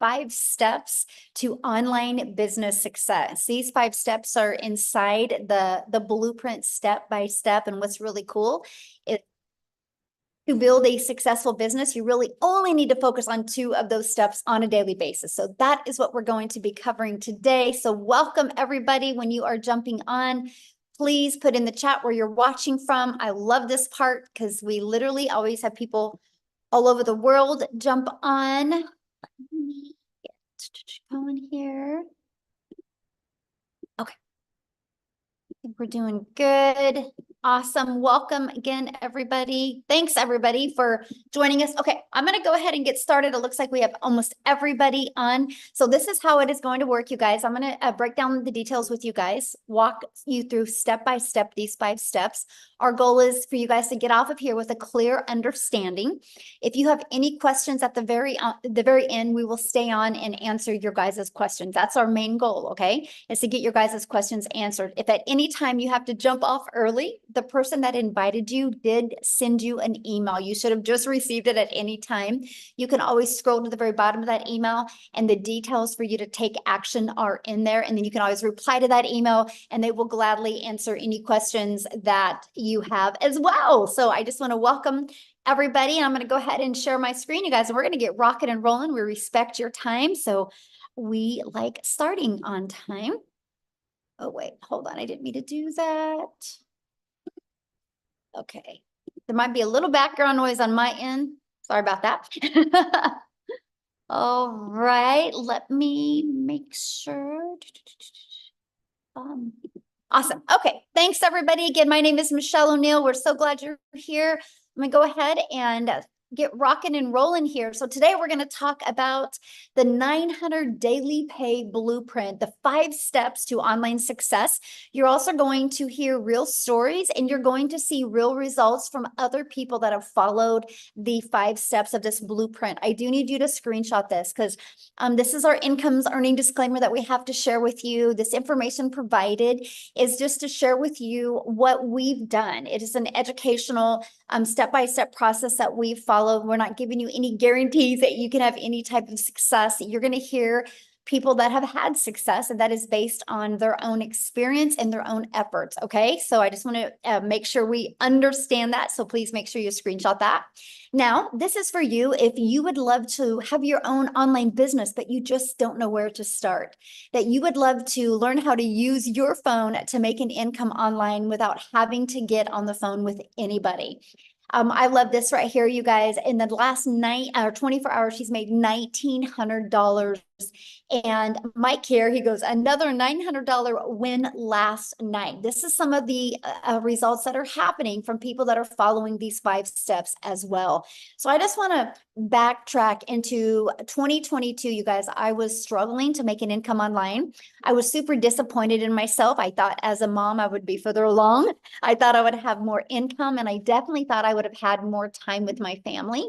5 steps to online business success. These 5 steps are inside the blueprint step by step. And what's really cool is to build a successful business, you really only need to focus on 2 of those steps on a daily basis. So that is what we're going to be covering today. So welcome everybody. When you are jumping on, please put in the chat where you're watching from. I love this part because we literally always have people all over the world jump on. Let me get going here. Okay. I think we're doing good. Awesome. Welcome again, everybody. Thanks, everybody, for joining us. Okay, I'm going to go ahead and get started. It looks like we have almost everybody on. So this is how it is going to work, you guys. I'm going to break down the details with you guys, walk you through step by step these 5 steps. Our goal is for you guys to get off of here with a clear understanding. If you have any questions at the very end, we will stay on and answer your guys' questions. That's our main goal, okay? Is to get your guys' questions answered. If at any time you have to jump off early, the person that invited you did send you an email. You should have just received it at any time. You can always scroll to the very bottom of that email and the details for you to take action are in there. And then you can always reply to that email and they will gladly answer any questions that you have as well. So I just want to welcome everybody. And I'm going to go ahead and share my screen, you guys, and we're going to get rocking and rolling. We respect your time. So we like starting on time. Oh, wait, hold on. I didn't mean to do that. Okay. There might be a little background noise on my end. Sorry about that. All right. Let me make sure. Awesome. Okay. Thanks, everybody. Again, my name is Michelle O'Neill. We're so glad you're here. I'm going to go ahead and get rocking and rolling here. So today we're going to talk about the 900 daily pay blueprint, the 5 steps to online success. You're also going to hear real stories and you're going to see real results from other people that have followed the 5 steps of this blueprint. I do need you to screenshot this because this is our incomes earning disclaimer that we have to share with you. This information provided is just to share with you what we've done. It is an educational step-by-step process that we've followed. We're not giving you any guarantees that you can have any type of success. You're going to hear people that have had success, and that is based on their own experience and their own efforts. Okay, so I just want to make sure we understand that. So please make sure you screenshot that. Now, this is for you if you would love to have your own online business, but you just don't know where to start, that you would love to learn how to use your phone to make an income online without having to get on the phone with anybody. I love this right here, you guys. In the last 24 hours, she's made $1,900. And Mike here, he goes, another $900 win last night. This is some of the results that are happening from people that are following these 5 steps as well. So I just want to backtrack into 2022, you guys. I was struggling to make an income online. I was super disappointed in myself. I thought as a mom, I would be further along. I thought I would have more income, and I definitely thought I would have had more time with my family.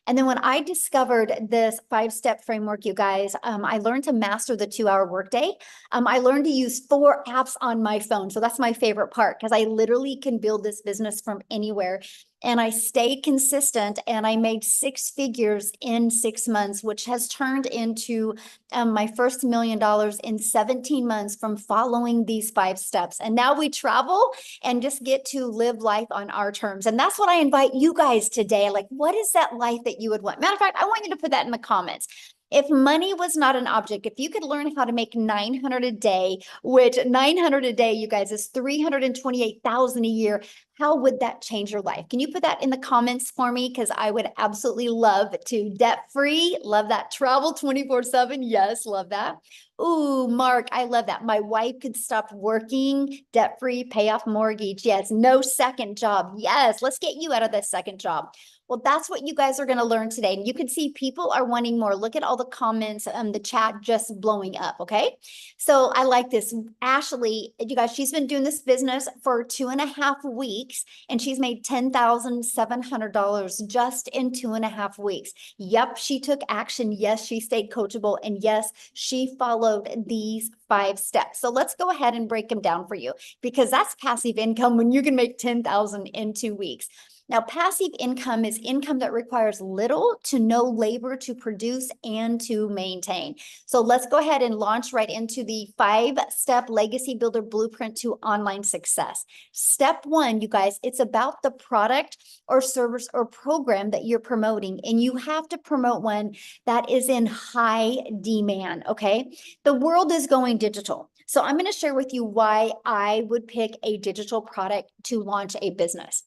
And then when I discovered this 5-step framework, you guys, I learned to master the 2-hour workday. I learned to use 4 apps on my phone. So that's my favorite part because I literally can build this business from anywhere. And I stayed consistent and I made 6 figures in 6 months, which has turned into my first $1 million in 17 months from following these 5 steps. And now we travel and just get to live life on our terms. And that's what I invite you guys today. Like, what is that life that you would want? Matter of fact, I want you to put that in the comments. If money was not an object, if you could learn how to make 900 a day, which 900 a day, you guys, is 328,000 a year, how would that change your life? Can you put that in the comments for me? Because I would absolutely love to. Debt-free, love that. Travel 24/7, yes, love that. Ooh, Mark, I love that. My wife could stop working, debt-free, pay off mortgage. Yes, no second job. Yes, let's get you out of that second job. Well, that's what you guys are going to learn today. And you can see people are wanting more. Look at all the comments, the chat just blowing up, okay? So I like this. Ashley, you guys, she's been doing this business for 2.5 weeks, and she's made $10,700 just in 2.5 weeks. Yep, she took action. Yes, she stayed coachable. And yes, she followed these 5 steps. So let's go ahead and break them down for you, because that's passive income when you can make 10,000 in 2 weeks. Now, passive income is income that requires little to no labor to produce and to maintain. So let's go ahead and launch right into the 5-step legacy builder blueprint to online success. Step 1, you guys, it's about the product or service or program that you're promoting, and you have to promote one that is in high demand, okay? The world is going digital. So I'm going to share with you why I would pick a digital product to launch a business.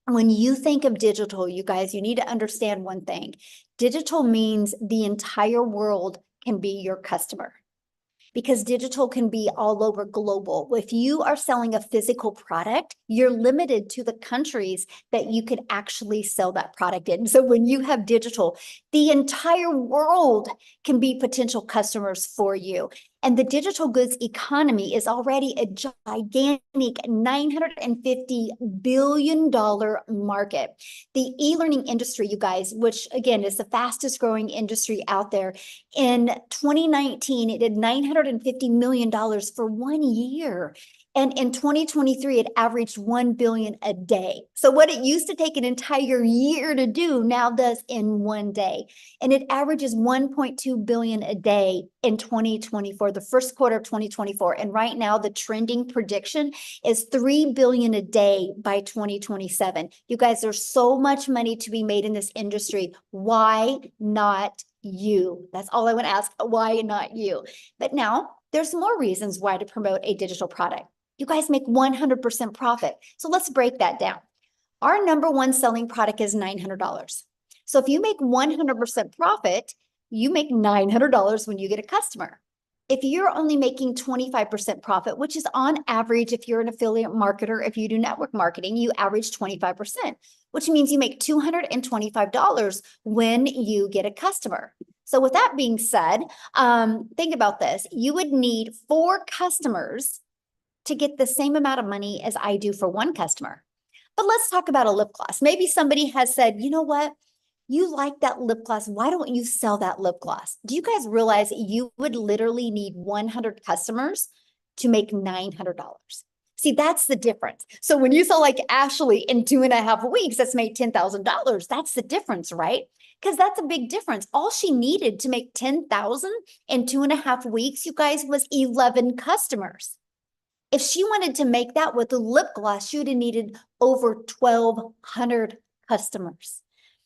When you think of digital, you guys, you need to understand one thing. Digital means the entire world can be your customer, because digital can be all over global. If you are selling a physical product, you're limited to the countries that you could actually sell that product in. So when you have digital, the entire world can be potential customers for you. And the digital goods economy is already a gigantic $950 billion market. The e-learning industry, you guys, which again is the fastest growing industry out there, in 2019, it did $950 million for 1 year. And in 2023, it averaged 1 billion a day. So what it used to take an entire year to do now does in 1 day. And it averages 1.2 billion a day in 2024, the first quarter of 2024. And right now, the trending prediction is 3 billion a day by 2027. You guys, there's so much money to be made in this industry. Why not you? That's all I want to ask. Why not you? But now there's more reasons why to promote a digital product. You guys make 100% profit. So let's break that down. Our number one selling product is $900. So if you make 100% profit, you make $900 when you get a customer. If you're only making 25% profit, which is on average, if you're an affiliate marketer, if you do network marketing, you average 25%, which means you make $225 when you get a customer. So with that being said, think about this. You would need 4 customers to get the same amount of money as I do for 1 customer. But let's talk about a lip gloss. Maybe somebody has said, you know what? You like that lip gloss. Why don't you sell that lip gloss? Do you guys realize you would literally need 100 customers to make $900? See, that's the difference. So when you sell like Ashley in 2.5 weeks, that's made $10,000. That's the difference, right? Because that's a big difference. All she needed to make $10,000 in 2.5 weeks, you guys, was 11 customers. If she wanted to make that with the lip gloss, she would have needed over 1,200 customers.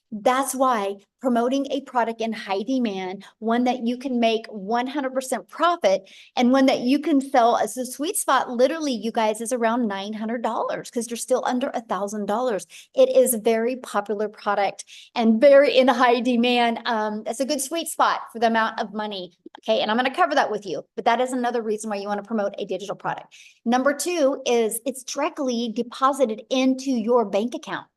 That's why promoting a product in high demand, one that you can make 100% profit, and one that you can sell as a sweet spot, literally, you guys, is around $900 because you're still under $1,000. It is a very popular product and very in high demand. It's a good sweet spot for the amount of money. Okay, and I'm going to cover that with you, but that is another reason why you want to promote a digital product. Number 2 is it's directly deposited into your bank account.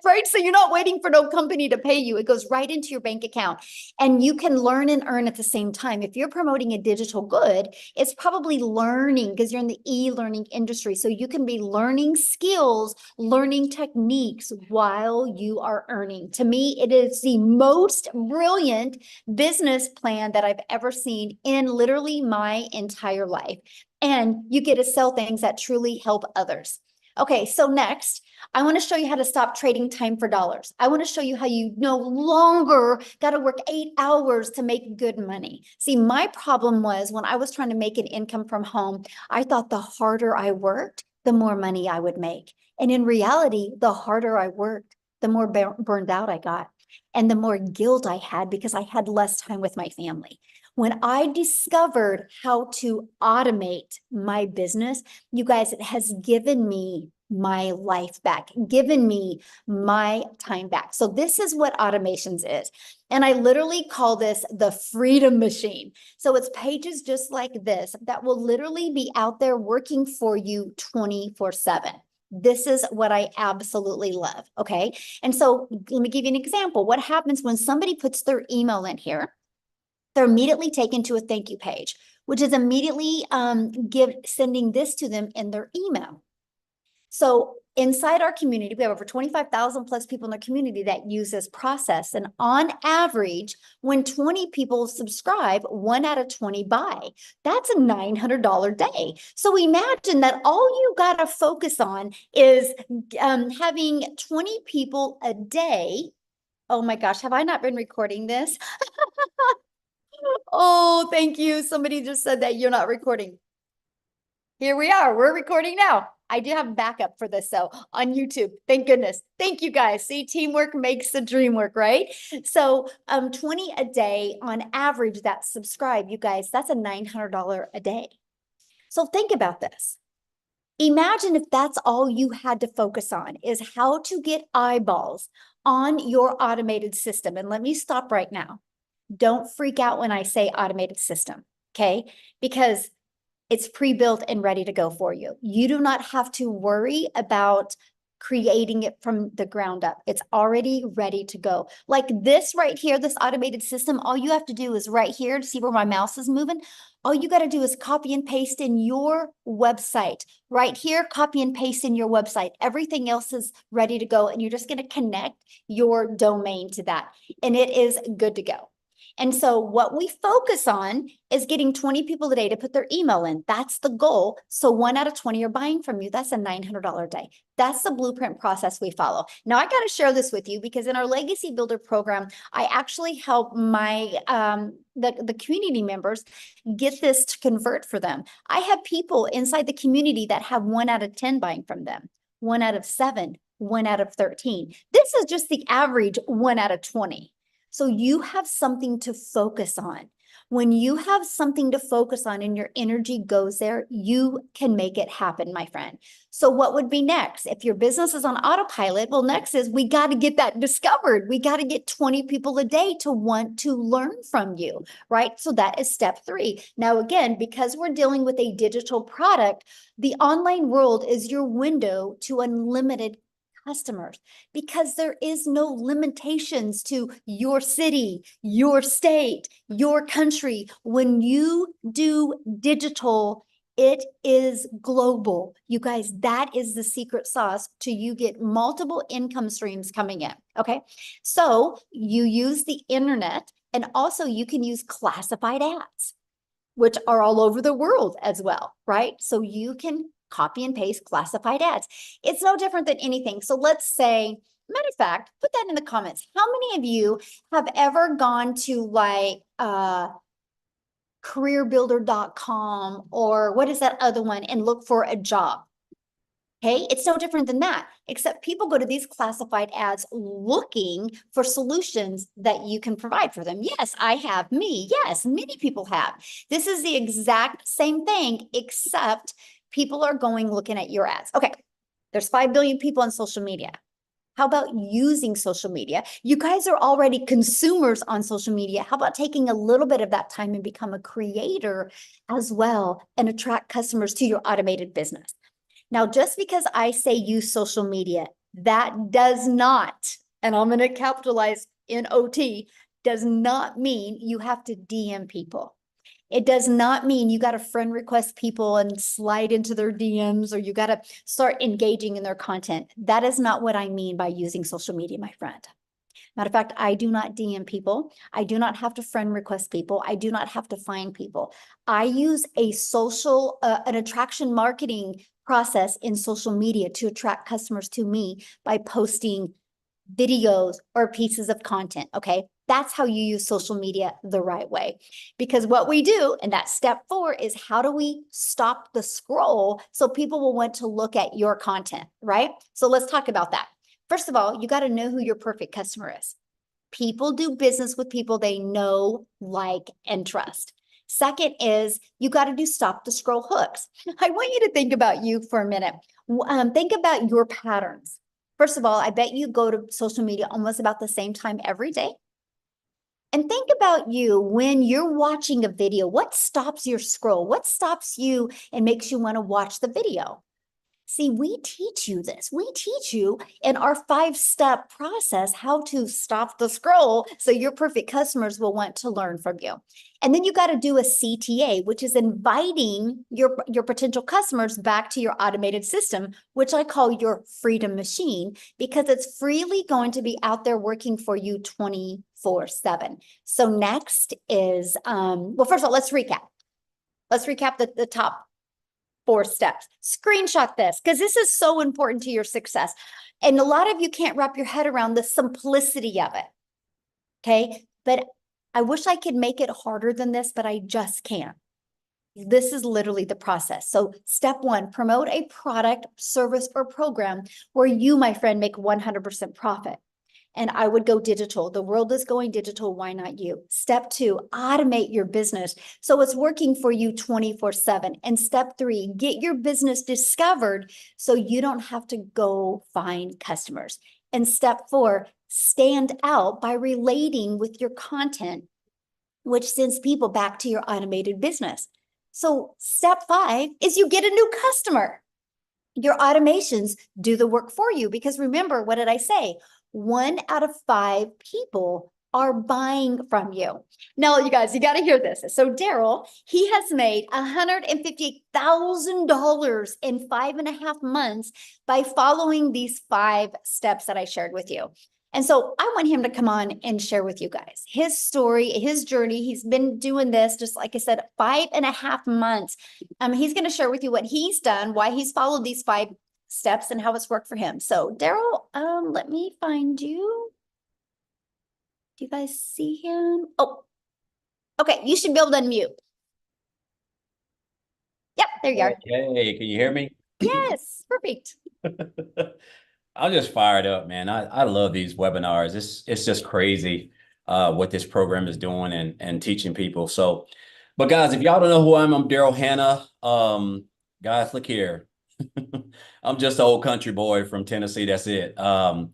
Right? So you're not waiting for no company to pay you. It goes right into your bank account, and you can learn and earn at the same time. If you're promoting a digital good, it's probably learning because you're in the e-learning industry. So you can be learning skills, learning techniques while you are earning. To me, it is the most brilliant business plan that I've ever seen in literally my entire life. And you get to sell things that truly help others. Okay, so next, I want to show you how to stop trading time for dollars. I want to show you how you no longer got to work 8 hours to make good money. See, my problem was when I was trying to make an income from home, I thought the harder I worked, the more money I would make. And in reality, the harder I worked, the more burned out I got, and the more guilt I had because I had less time with my family. When I discovered how to automate my business, you guys, it has given me my life back, given me my time back. So this is what automations is. And I literally call this the freedom machine. So it's pages just like this that will literally be out there working for you 24/7. This is what I absolutely love. Okay. And so let me give you an example. What happens when somebody puts their email in here? They're immediately taken to a thank you page, which is immediately sending this to them in their email. So inside our community, we have over 25,000 plus people in the community that use this process. And on average, when 20 people subscribe, 1 out of 20 buy. That's a $900 day. So imagine that all you got to focus on is having 20 people a day. Oh my gosh, have I not been recording this? Oh, thank you. Somebody just said that you're not recording. Here we are. We're recording now. I do have backup for this, so on YouTube. Thank goodness. Thank you guys. See, teamwork makes the dream work, right? So 20 a day on average that subscribe, you guys, that's a $900 a day. So think about this. Imagine if that's all you had to focus on is how to get eyeballs on your automated system. And let me stop right now. Don't freak out when I say automated system, okay? Because it's pre-built and ready to go for you. You do not have to worry about creating it from the ground up. It's already ready to go. Like this right here, this automated system, all you have to do is right here to see where my mouse is moving. All you got to do is copy and paste in your website. Right here, copy and paste in your website. Everything else is ready to go, and you're just going to connect your domain to that, and it is good to go. And so what we focus on is getting 20 people a day to put their email in. That's the goal. So 1 out of 20 are buying from you. That's a $900 a day. That's the blueprint process we follow. Now, I got to share this with you because in our Legacy Builder program, I actually help my the community members get this to convert for them. I have people inside the community that have 1 out of 10 buying from them, 1 out of 7, 1 out of 13. This is just the average 1 out of 20. So you have something to focus on. When you have something to focus on and your energy goes there, you can make it happen, my friend. So what would be next? If your business is on autopilot, well, next is we got to get that discovered. We got to get 20 people a day to want to learn from you, right? So that is step 3. Now, again, because we're dealing with a digital product, the online world is your window to unlimited customers, because there is no limitations to your city, your state, your country. When you do digital, it is global. You guys, that is the secret sauce to you get multiple income streams coming in. Okay. So you use the internet, and also you can use classified ads, which are all over the world as well, right? So you can copy and paste classified ads. It's no different than anything. So let's say, matter of fact, put that in the comments. How many of you have ever gone to like careerbuilder.com or what is that other one and look for a job? Okay, it's no different than that, except people go to these classified ads looking for solutions that you can provide for them. Yes, I have. Me. Yes, many people have. This is the exact same thing, except people are going looking at your ads. Okay, there's 5 billion people on social media. How about using social media? You guys are already consumers on social media. How about taking a little bit of that time and become a creator as well and attract customers to your automated business? Now, just because I say use social media, that does not, and I'm going to capitalize NOT, does not mean you have to DM people. It does not mean you got to friend request people and slide into their DMs, or you got to start engaging in their content. That is not what I mean by using social media, my friend. Matter of fact, I do not DM people. I do not have to friend request people. I do not have to find people. I use a social, an attraction marketing process in social media to attract customers to me by posting videos or pieces of content. Okay. That's how you use social media the right way. Because what we do, and that's step 4, is how do we stop the scroll so people will want to look at your content, right? So let's talk about that. First of all, you got to know who your perfect customer is. People do business with people they know, like, and trust. Second is you got to do stop the scroll hooks. I want you to think about you for a minute. Think about your patterns. First of all, I bet you go to social media almost about the same time every day. And think about you when you're watching a video. What stops your scroll? What stops you and makes you want to watch the video? See, we teach you this. We teach you in our 5-step process how to stop the scroll so your perfect customers will want to learn from you. And then you got to do a CTA, which is inviting your potential customers back to your automated system, which I call your freedom machine, because it's freely going to be out there working for you 24/7. So next is, well, first of all, let's recap. Let's recap the top 4 steps. Screenshot this because this is so important to your success. And a lot of you can't wrap your head around the simplicity of it. Okay. But I wish I could make it harder than this, but I just can't. This is literally the process. So step 1, promote a product, service, or program where you, my friend, make 100% profit. And I would go digital. The world is going digital. Why not you? Step 2, automate your business so it's working for you 24/7. And step 3, get your business discovered so you don't have to go find customers. And step 4, stand out by relating with your content, which sends people back to your automated business. So step 5 is you get a new customer. Your automations do the work for you because remember, what did I say? 1 out of 5 people are buying from you. Now, you guys, you got to hear this. So Daryl, he has made $150,000 in 5.5 months by following these 5 steps that I shared with you. And so I want him to come on and share with you guys his story, his journey. He's been doing this, just like I said, 5.5 months. He's going to share with you what he's done, why he's followed these 5 steps and how it's worked for him. So Daryl, let me find you. Do you guys see him? Oh, okay. You should be able to unmute. Yep, there you are. Hey, can you hear me? Yes, perfect. I'm just fired up, man. I love these webinars. It's just crazy what this program is doing and teaching people. So, but guys, if y'all don't know who I'm Daryl Hannah. Guys, look here. I'm just an old country boy from Tennessee. That's it. I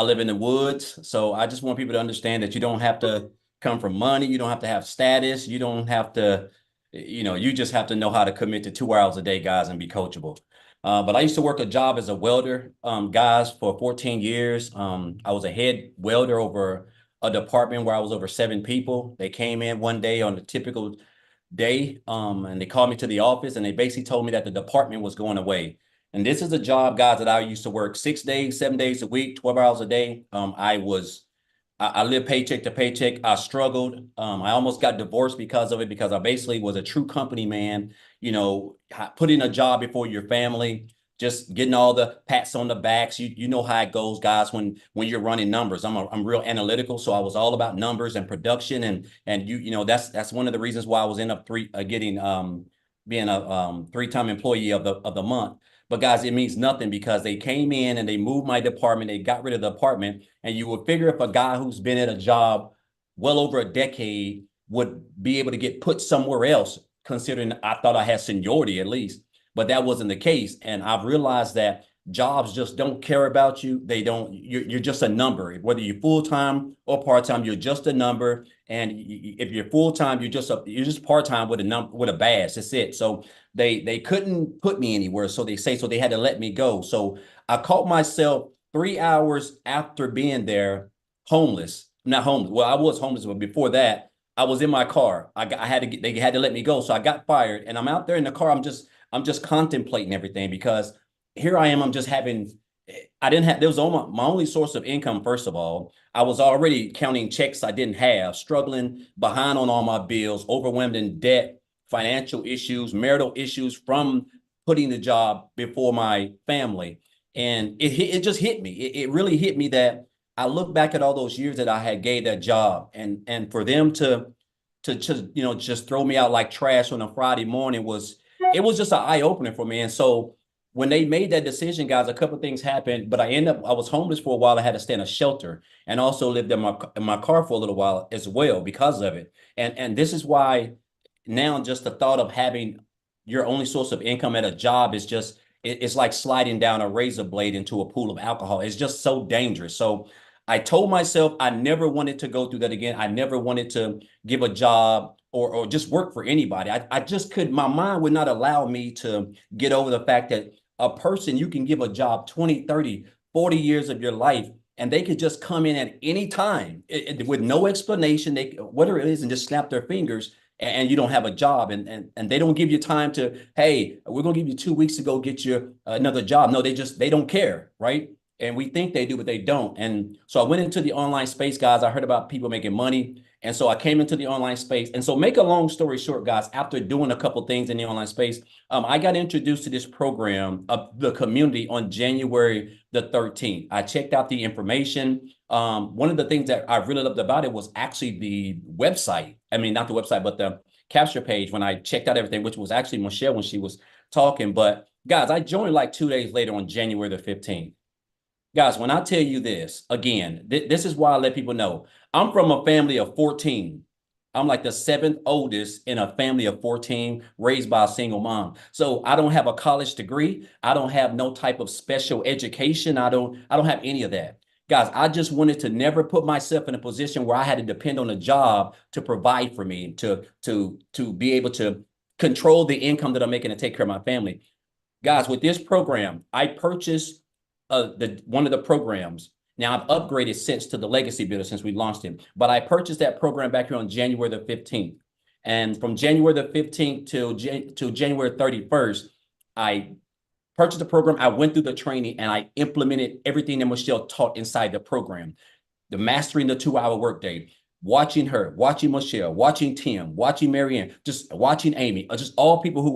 live in the woods, so I just want people to understand that you don't have to come from money. You don't have to have status. You don't have to, you just have to know how to commit to 2 hours a day, guys, and be coachable. But I used to work a job as a welder, guys, for 14 years. I was a head welder over a department where I was over 7 people. They came in one day on a typical day, and they called me to the office, and they basically told me that the department was going away. And this is a job, guys, that I used to work 6 days, 7 days a week, 12 hours a day. I lived paycheck to paycheck. I struggled. I almost got divorced because of it, because I basically was a true company man, putting a job before your family, just getting all the pats on the backs. You know how it goes, guys, when you're running numbers. I'm real analytical, so I was all about numbers and production, and that's one of the reasons why I was being a 3-time employee of the month. But guys, it means nothing because they came in and they moved my department. They got rid of the department. And you would figure if a guy who's been at a job well over a decade would be able to get put somewhere else, considering I thought I had seniority at least. But that wasn't the case. And I've realized that jobs just don't care about you. You're just a number. Whether you're full-time or part-time, you're just a number. And if you're full-time, you're just part-time with a badge. That's it. So they couldn't put me anywhere. So they had to let me go. So I caught myself 3 hours after being there, homeless. Not homeless. Well, I was homeless, but before that, I was in my car. They had to let me go. So I got fired, and I'm out there in the car. I'm just contemplating everything because here I am. There was my only source of income. First of all, I was already counting checks I didn't have, struggling behind on all my bills, overwhelmed in debt, financial issues, marital issues from putting the job before my family. And it just hit me. It really hit me that I look back at all those years that I had gave that job, and for them to just throw me out like trash on a Friday morning it was just an eye opener for me. And so when they made that decision, guys, a couple of things happened, but I was homeless for a while. I had to stay in a shelter and also lived in my car for a little while as well because of it. And this is why now just the thought of having your only source of income at a job it's like sliding down a razor blade into a pool of alcohol. It's just so dangerous. So I told myself I never wanted to go through that again. I never wanted to give a job or just work for anybody. I just my mind would not allow me to get over the fact that a person you can give a job 20, 30, 40 years of your life, and they could just come in at any time with no explanation, they whatever it is, and just snap their fingers, and you don't have a job, and they don't give you time to, hey, we're gonna give you 2 weeks to go get you another job. No, they don't care, right? And we think they do, but they don't. And so I went into the online space, guys. I heard about people making money. And so I came into the online space. And so make a long story short, guys, after doing a couple things in the online space, I got introduced to this program of the community on January the 13th. I checked out the information. One of the things that I really loved about it was actually the website. I mean, not the website, but the capture page when I checked out everything, which was actually Michelle when she was talking. But guys, I joined like 2 days later on January the 15th. Guys, when I tell you this, again, this is why I let people know. I'm from a family of 14. I'm like the seventh oldest in a family of 14, raised by a single mom. So I don't have a college degree. I don't have no type of special education. I don't have any of that. Guys, I just wanted to never put myself in a position where I had to depend on a job to provide for me, to be able to control the income that I'm making to take care of my family. Guys, with this program, I purchased one of the programs. Now I've upgraded since to the Legacy Builder since we launched it, but I purchased that program back here on January the 15th. And from January the 15th till January 31st, I purchased the program. I went through the training and I implemented everything that Michelle taught inside the program. The mastering the 2-hour workday, watching her, watching Michelle, watching Tim, watching Marianne, just watching Amy, just all people who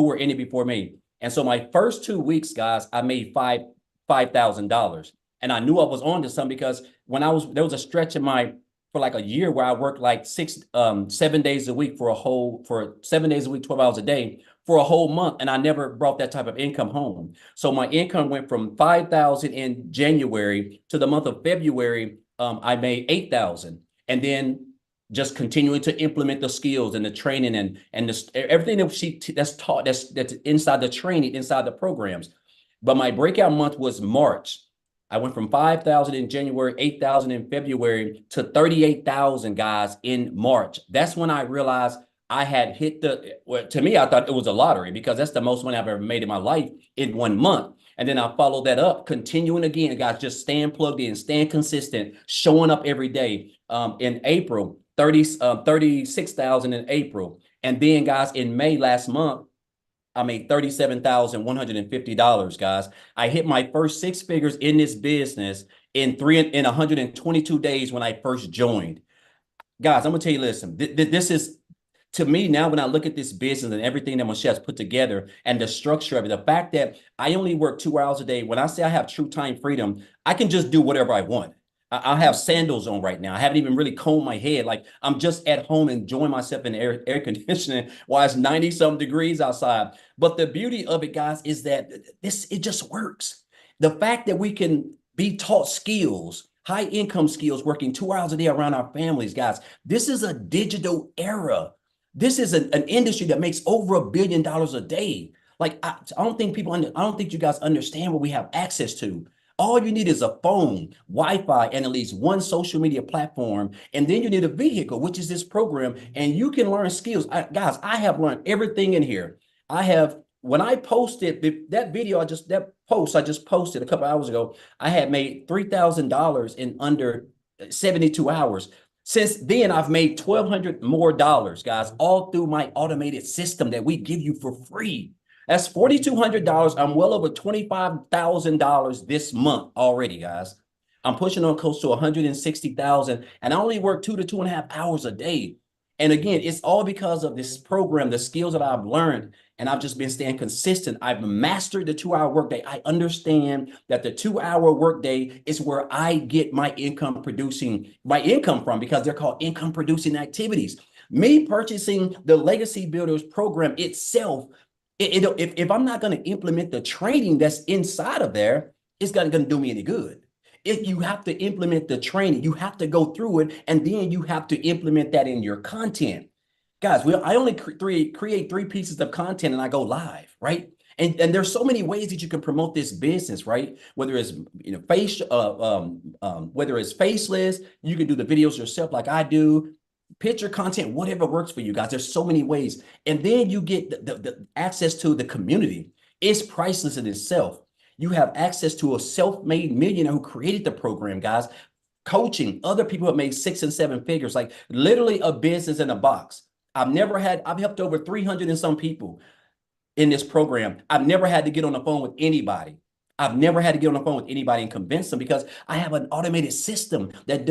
were in it before me. And so my first 2 weeks, guys, I made $5,000. And I knew I was on to something because there was a stretch in for like a year where I worked like 7 days a week for 7 days a week, 12 hours a day for a whole month. And I never brought that type of income home. So my income went from 5,000 in January to the month of February. I made 8,000. And then just continuing to implement the skills and the training and everything that's taught, that's inside the training, inside the programs. But my breakout month was March. I went from 5,000 in January, 8,000 in February to 38,000, guys, in March. That's when I realized I had hit to me, I thought it was a lottery because that's the most money I've ever made in my life in 1 month. And then I followed that up, continuing again, guys, just staying plugged in, staying consistent, showing up every day. In April, 36,000 in April. And then, guys, in May last month, I made $37,150, guys. I hit my first 6 figures in this business in 122 days when I first joined. Guys, I'm gonna tell you, listen, this is, to me now, when I look at this business and everything that Michelle's put together and the structure of it, the fact that I only work 2 hours a day, when I say I have true time freedom, I can just do whatever I want. I have sandals on right now. I haven't even really combed my head. Like I'm just at home enjoying myself in air conditioning while it's 90-some degrees outside. But the beauty of it, guys, is that it just works. The fact that we can be taught skills, high income skills, working 2 hours a day around our families, guys. This is a digital era. This is an industry that makes over $1 billion a day. Like I don't think you guys understand what we have access to. All you need is a phone, Wi-Fi, and at least one social media platform. And then you need a vehicle, which is this program. And you can learn skills. Guys, I have learned everything in here. When I posted that post I just posted a couple hours ago, I had made $3,000 in under 72 hours. Since then, I've made $1,200 more, guys, all through my automated system that we give you for free. That's $4,200. I'm well over $25,000 this month already, guys. I'm pushing on close to 160,000, and I only work 2 to 2.5 hours a day. And again, it's all because of this program, the skills that I've learned, and I've just been staying consistent. I've mastered the 2-hour workday. I understand that the 2-hour workday is where I get my income from because they're called income producing activities. Me purchasing the Legacy Builders program itself, if I'm not going to implement the training that's inside of there, it's not going to do me any good. If you have to implement the training, you have to go through it, and then you have to implement that in your content. Guys, I only create 3 pieces of content and I go live, right? And there's so many ways that you can promote this business, right? Whether it's whether it's faceless, you can do the videos yourself like I do. Picture content, whatever works for you guys. There's so many ways. And then you get the access to the community. It's priceless in itself. You have access to a self-made millionaire who created the program, guys. Coaching other people have made 6 and 7 figures, like literally a business in a box. I've helped over 300 and some people in this program. I've never had to get on the phone with anybody. I've never had to get on the phone with anybody and convince them because I have an automated system that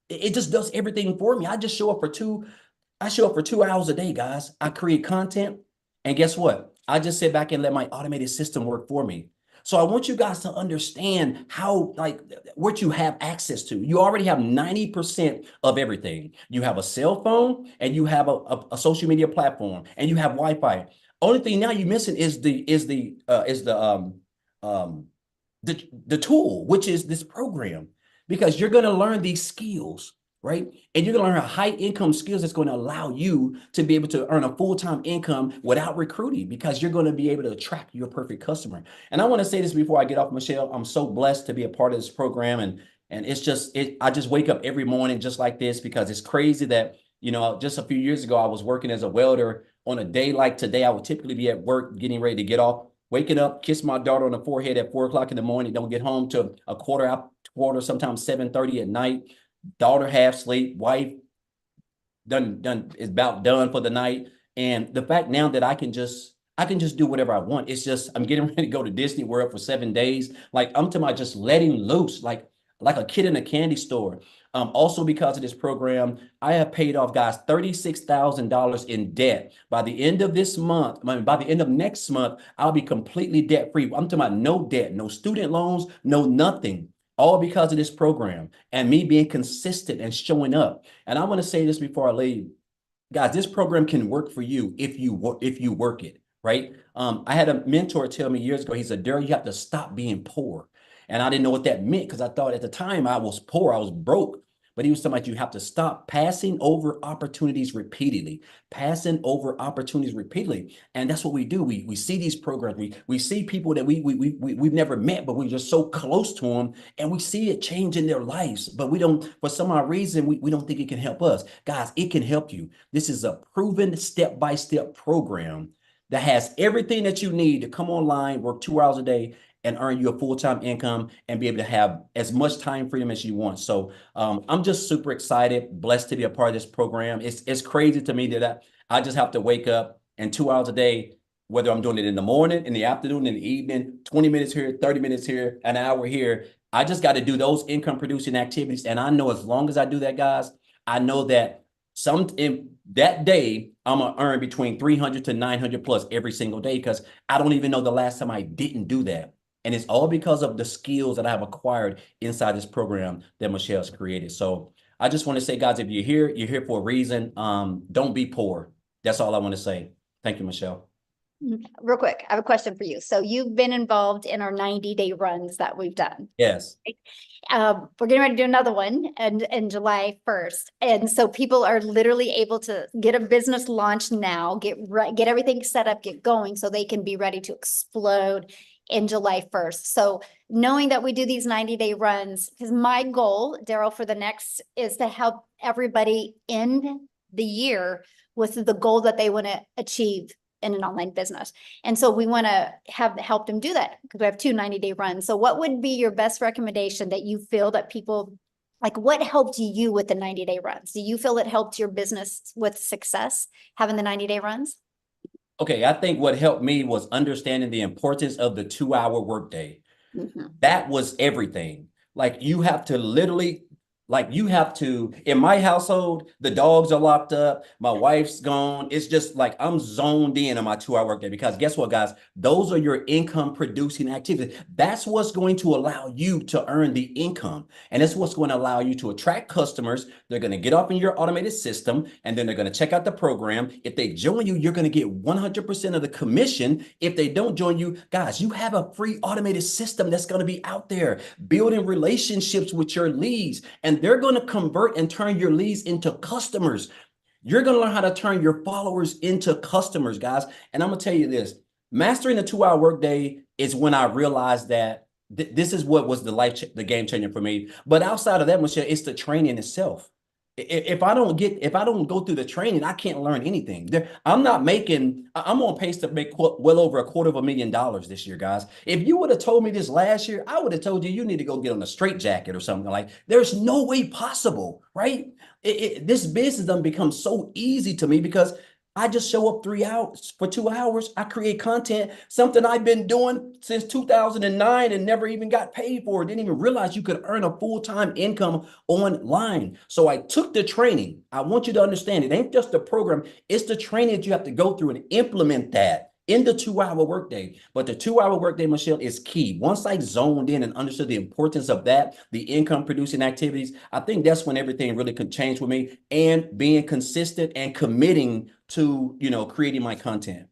it just does everything for me. I show up for 2 hours a day, guys. I create content, and guess what? I just sit back and let my automated system work for me. So I want you guys to understand how, like, what you have access to. You already have 90% of everything. You have a cell phone, and you have a social media platform, and you have Wi-Fi. Only thing now you're missing is the tool, which is this program, because you're going to learn these skills, right? And you're going to learn high income skills that's going to allow you to be able to earn a full-time income without recruiting, because you're going to be able to attract your perfect customer. And I want to say this before I get off, Michelle. I'm so blessed to be a part of this program. And it's just, I just wake up every morning just like this, because it's crazy that, just a few years ago, I was working as a welder. On a day like today, I would typically be at work getting ready to get off, waking up, kiss my daughter on the forehead at 4 o'clock in the morning, don't get home till a quarter, sometimes 7:30 at night. Daughter half sleep, wife done is about done for the night. And the fact now that I can just do whatever I want. It's just, I'm getting ready to go to Disney World for 7 days. Like, I'm talking about just letting loose, like a kid in a candy store. Also, because of this program, I have paid off, guys, $36,000 in debt. By the end of this month, by the end of next month, I'll be completely debt free. I'm talking about no debt, no student loans, no nothing. All because of this program and me being consistent and showing up. And I want to say this before I leave, guys. This program can work for you if you work it, right? I had a mentor tell me years ago. He said, "Daryl, you have to stop being poor." And I didn't know what that meant, because I thought at the time I was poor, I was broke. But he was talking about, you have to stop passing over opportunities repeatedly, And that's what we do. We see these programs. We see people that we've never met, but we're just so close to them, and we see it changing their lives. But we don't, for some odd reason, we don't think it can help us. Guys, it can help you. This is a proven step-by-step program that has everything that you need to come online, work 2 hours a day, and earn you a full-time income and be able to have as much time freedom as you want. So I'm just super excited, blessed to be a part of this program. It's crazy to me that I just have to wake up, and 2 hours a day, whether I'm doing it in the morning, in the afternoon, in the evening, 20 minutes here, 30 minutes here, an hour here. I just got to do those income producing activities. And I know as long as I do that, guys, I know that in that day, I'm going to earn between 300 to 900 plus every single day, because I don't even know the last time I didn't do that. And it's all because of the skills that I have acquired inside this program that Michelle's created. So I just want to say, guys, if you're here for a reason. Don't be poor. That's all I want to say. Thank you, Michelle. Real quick, I have a question for you. So you've been involved in our 90-day runs that we've done. Yes. We're getting ready to do another one in July 1st. And so people are literally able to get a business launch now, get everything set up, get going, so they can be ready to explode in July 1st. So knowing that we do these 90-day runs, because my goal, Daryl, for the next is to help everybody end the year with the goal that they want to achieve in an online business. And so we want to help them do that, because we have 2 90-day runs. So what would be your best recommendation that you feel that people, like, what helped you with the 90-day runs? Do you feel it helped your business with success, having the 90-day runs? Okay, I think what helped me was understanding the importance of the 2-hour workday. Mm-hmm. That was everything. Like, you have to literally, in my household, the dogs are locked up, my wife's gone. It's just like I'm zoned in on my 2-hour workday, because guess what, guys? Those are your income producing activities. That's what's going to allow you to earn the income. And that's what's going to allow you to attract customers. They're going to get up in your automated system, and then they're going to check out the program. If they join you, you're going to get 100% of the commission. If they don't join you, guys, you have a free automated system that's going to be out there building relationships with your leads, and they're going to convert and turn your leads into customers. You're going to learn how to turn your followers into customers, guys. And I'm going to tell you this, mastering the 2-hour workday is when I realized that this is what was the game changer for me. But outside of that, Michelle, it's the training itself. If I don't go through the training, I can't learn anything. I'm on pace to make well over $250,000 this year, guys. If you would have told me this last year, I would have told you need to go get on a straitjacket or something. Like, there's no way possible, right? This business done become so easy to me because I just show up 3 hours for 2 hours. I create content, something I've been doing since 2009 and never even got paid for it. Didn't even realize you could earn a full-time income online. So I took the training. I want you to understand it ain't just the program, it's the training that you have to go through and implement that in the 2 hour workday. But the 2 hour workday, Michelle, is key. Once I zoned in and understood the importance of that, the income producing activities, I think that's when everything really could change with me, and being consistent and committing to, creating my content.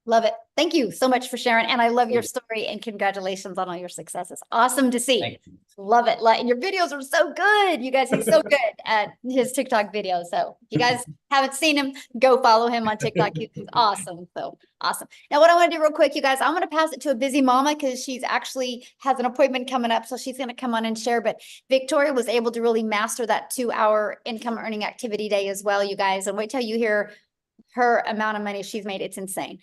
Love it. Thank you so much for sharing. And I love your story, and congratulations on all your successes. Awesome to see. Thank you. Love it. And your videos are so good. You guys, he's so good at his TikTok videos. So if you guys haven't seen him, go follow him on TikTok. He's awesome. So awesome. Now, what I want to do real quick, you guys, I'm going to pass it to a busy mama because she's actually has an appointment coming up. So she's going to come on and share. But Victoria was able to really master that 2 hour income earning activity day as well, you guys. And wait till you hear her amount of money she's made. It's insane.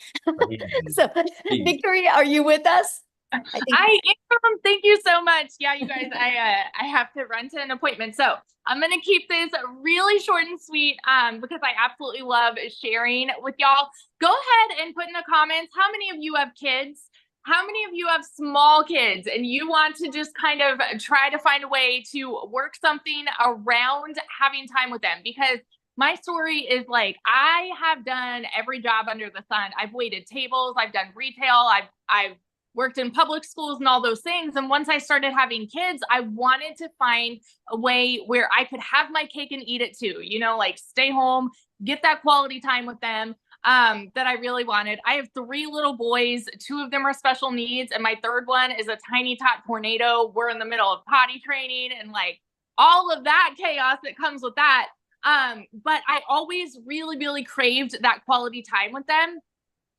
So Victoria, are you with us? I am. Thank you so much. Yeah, you guys, I have to run to an appointment. So I'm going to keep this really short and sweet because I absolutely love sharing with y'all. Go ahead and put in the comments, how many of you have kids? How many of you have small kids and you want to just kind of try to find a way to work something around having time with them? Because my story is like, I have done every job under the sun. I've waited tables, I've done retail, I've worked in public schools and all those things. And once I started having kids, I wanted to find a way where I could have my cake and eat it too, like stay home, get that quality time with them that I really wanted. I have 3 little boys, 2 of them are special needs, and my third one is a tiny tot tornado. We're in the middle of potty training and like all of that chaos that comes with that. But I always really, really craved that quality time with them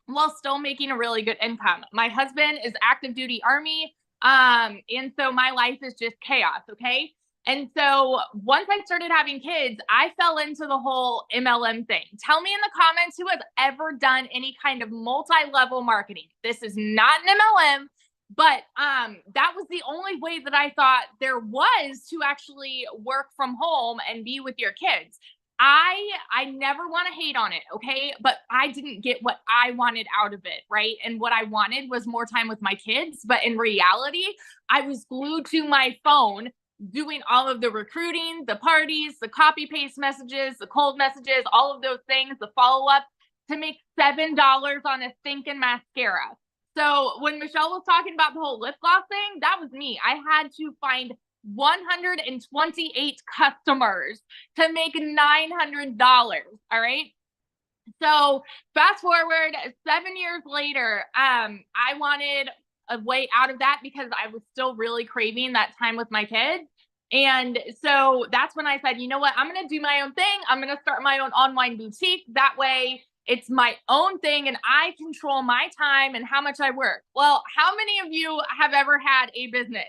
while still making a really good income. My husband is active duty Army. And so my life is just chaos. Okay. And so once I started having kids, I fell into the whole MLM thing. Tell me in the comments who has ever done any kind of multi-level marketing. This is not an MLM. But that was the only way that I thought there was to actually work from home and be with your kids. I never want to hate on it, okay? But I didn't get what I wanted out of it, right? And what I wanted was more time with my kids. But in reality, I was glued to my phone doing all of the recruiting, the parties, the copy paste messages, the cold messages, all of those things, the follow-up to make $7 on a thinking mascara. So when Michelle was talking about the whole lip gloss thing, that was me. I had to find 128 customers to make $900. All right. So fast forward 7 years later, I wanted a way out of that because I was still really craving that time with my kids. And so that's when I said, you know what, I'm going to do my own thing. I'm going to start my own online boutique. That way it's my own thing and I control my time and how much I work. Well, how many of you have ever had a business?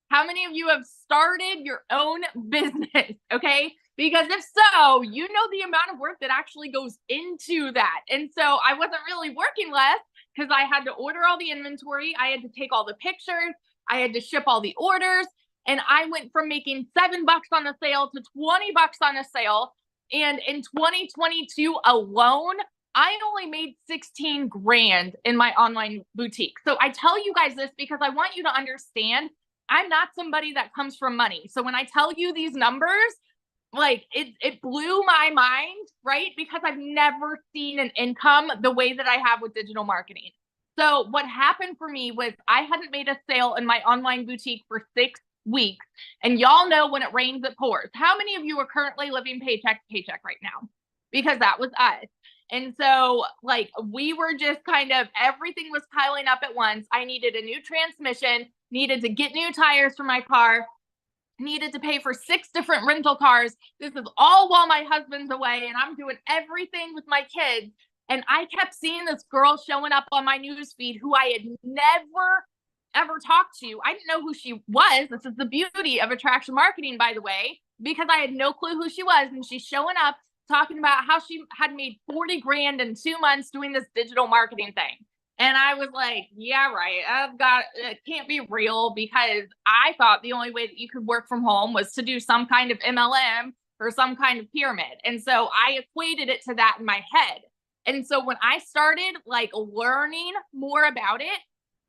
How many of you have started your own business? Okay. Because if so, you know the amount of work that actually goes into that. And so I wasn't really working less because I had to order all the inventory. I had to take all the pictures. I had to ship all the orders. And I went from making $7 on a sale to $20 on a sale. And in 2022 alone, I only made 16 grand in my online boutique. So I tell you guys this because I want you to understand I'm not somebody that comes from money. So when I tell you these numbers, like it blew my mind, right? Because I've never seen an income the way that I have with digital marketing. So what happened for me was I hadn't made a sale in my online boutique for 6 weeks. And y'all know when it rains, it pours. How many of you are currently living paycheck to paycheck right now? Because that was us. And so like we were just kind of, everything was piling up at once. I needed a new transmission, needed to get new tires for my car, needed to pay for 6 different rental cars. This is all while my husband's away and I'm doing everything with my kids. And I kept seeing this girl showing up on my newsfeed who I had never, ever talked to. I didn't know who she was. This is the beauty of attraction marketing, by the way. because I had no clue who she was. And she's showing up talking about how she had made 40 grand in 2 months doing this digital marketing thing. And I was like, yeah, right. It can't be real, because I thought the only way that you could work from home was to do some kind of MLM or some kind of pyramid. And so I equated it to that in my head. And so when I started like learning more about it,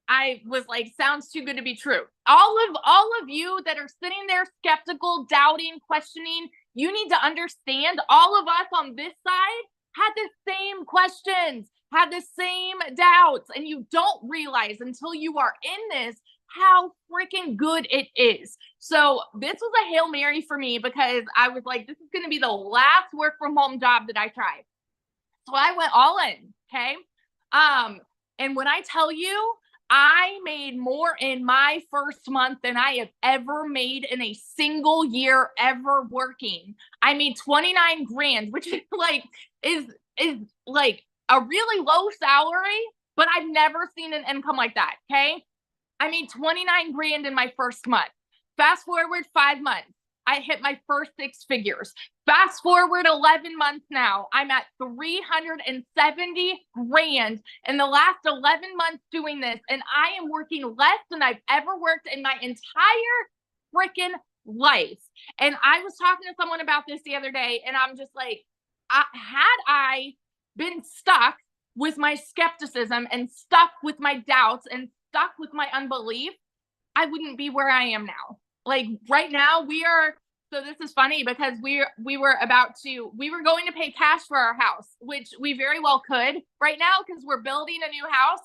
I was like, sounds too good to be true. All of you that are sitting there skeptical, doubting, questioning, you need to understand all of us on this side had the same questions, had the same doubts, and you don't realize until you are in this how freaking good it is. So this was a Hail Mary for me, because I was like, this is going to be the last work from home job that I try. So I went all in. Okay. And when I tell you, I made more in my first month than I have ever made in a single year ever working. I made 29 grand, which is like a really low salary, but I've never seen an income like that. Okay. I made 29 grand in my first month. Fast forward 5 months, I hit my first 6 figures. Fast forward 11 months now, I'm at 370 grand in the last 11 months doing this. And I am working less than I've ever worked in my entire freaking life. And I was talking to someone about this the other day, and I'm just like, had I been stuck with my skepticism and stuck with my doubts and stuck with my unbelief, I wouldn't be where I am now. Like right now so this is funny, because we were going to pay cash for our house, which we very well could right now, because we're building a new house.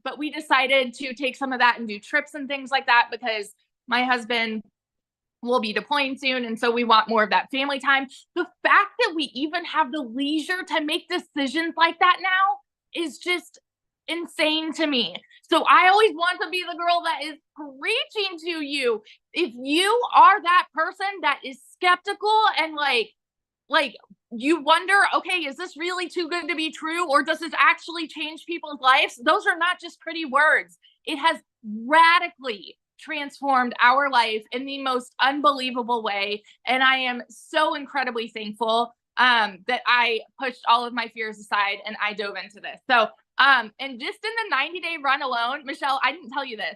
But we decided to take some of that and do trips and things like that, because my husband will be deploying soon. And so we want more of that family time. The fact that we even have the leisure to make decisions like that now is just insane to me. So I always want to be the girl that is preaching to you. If you are that person that is skeptical and like you wonder, okay, is this really too good to be true? Or does this actually change people's lives? Those are not just pretty words. It has radically transformed our life in the most unbelievable way. And I am so incredibly thankful that I pushed all of my fears aside and I dove into this. So, and just in the 90-day run alone, Michelle, I didn't tell you this.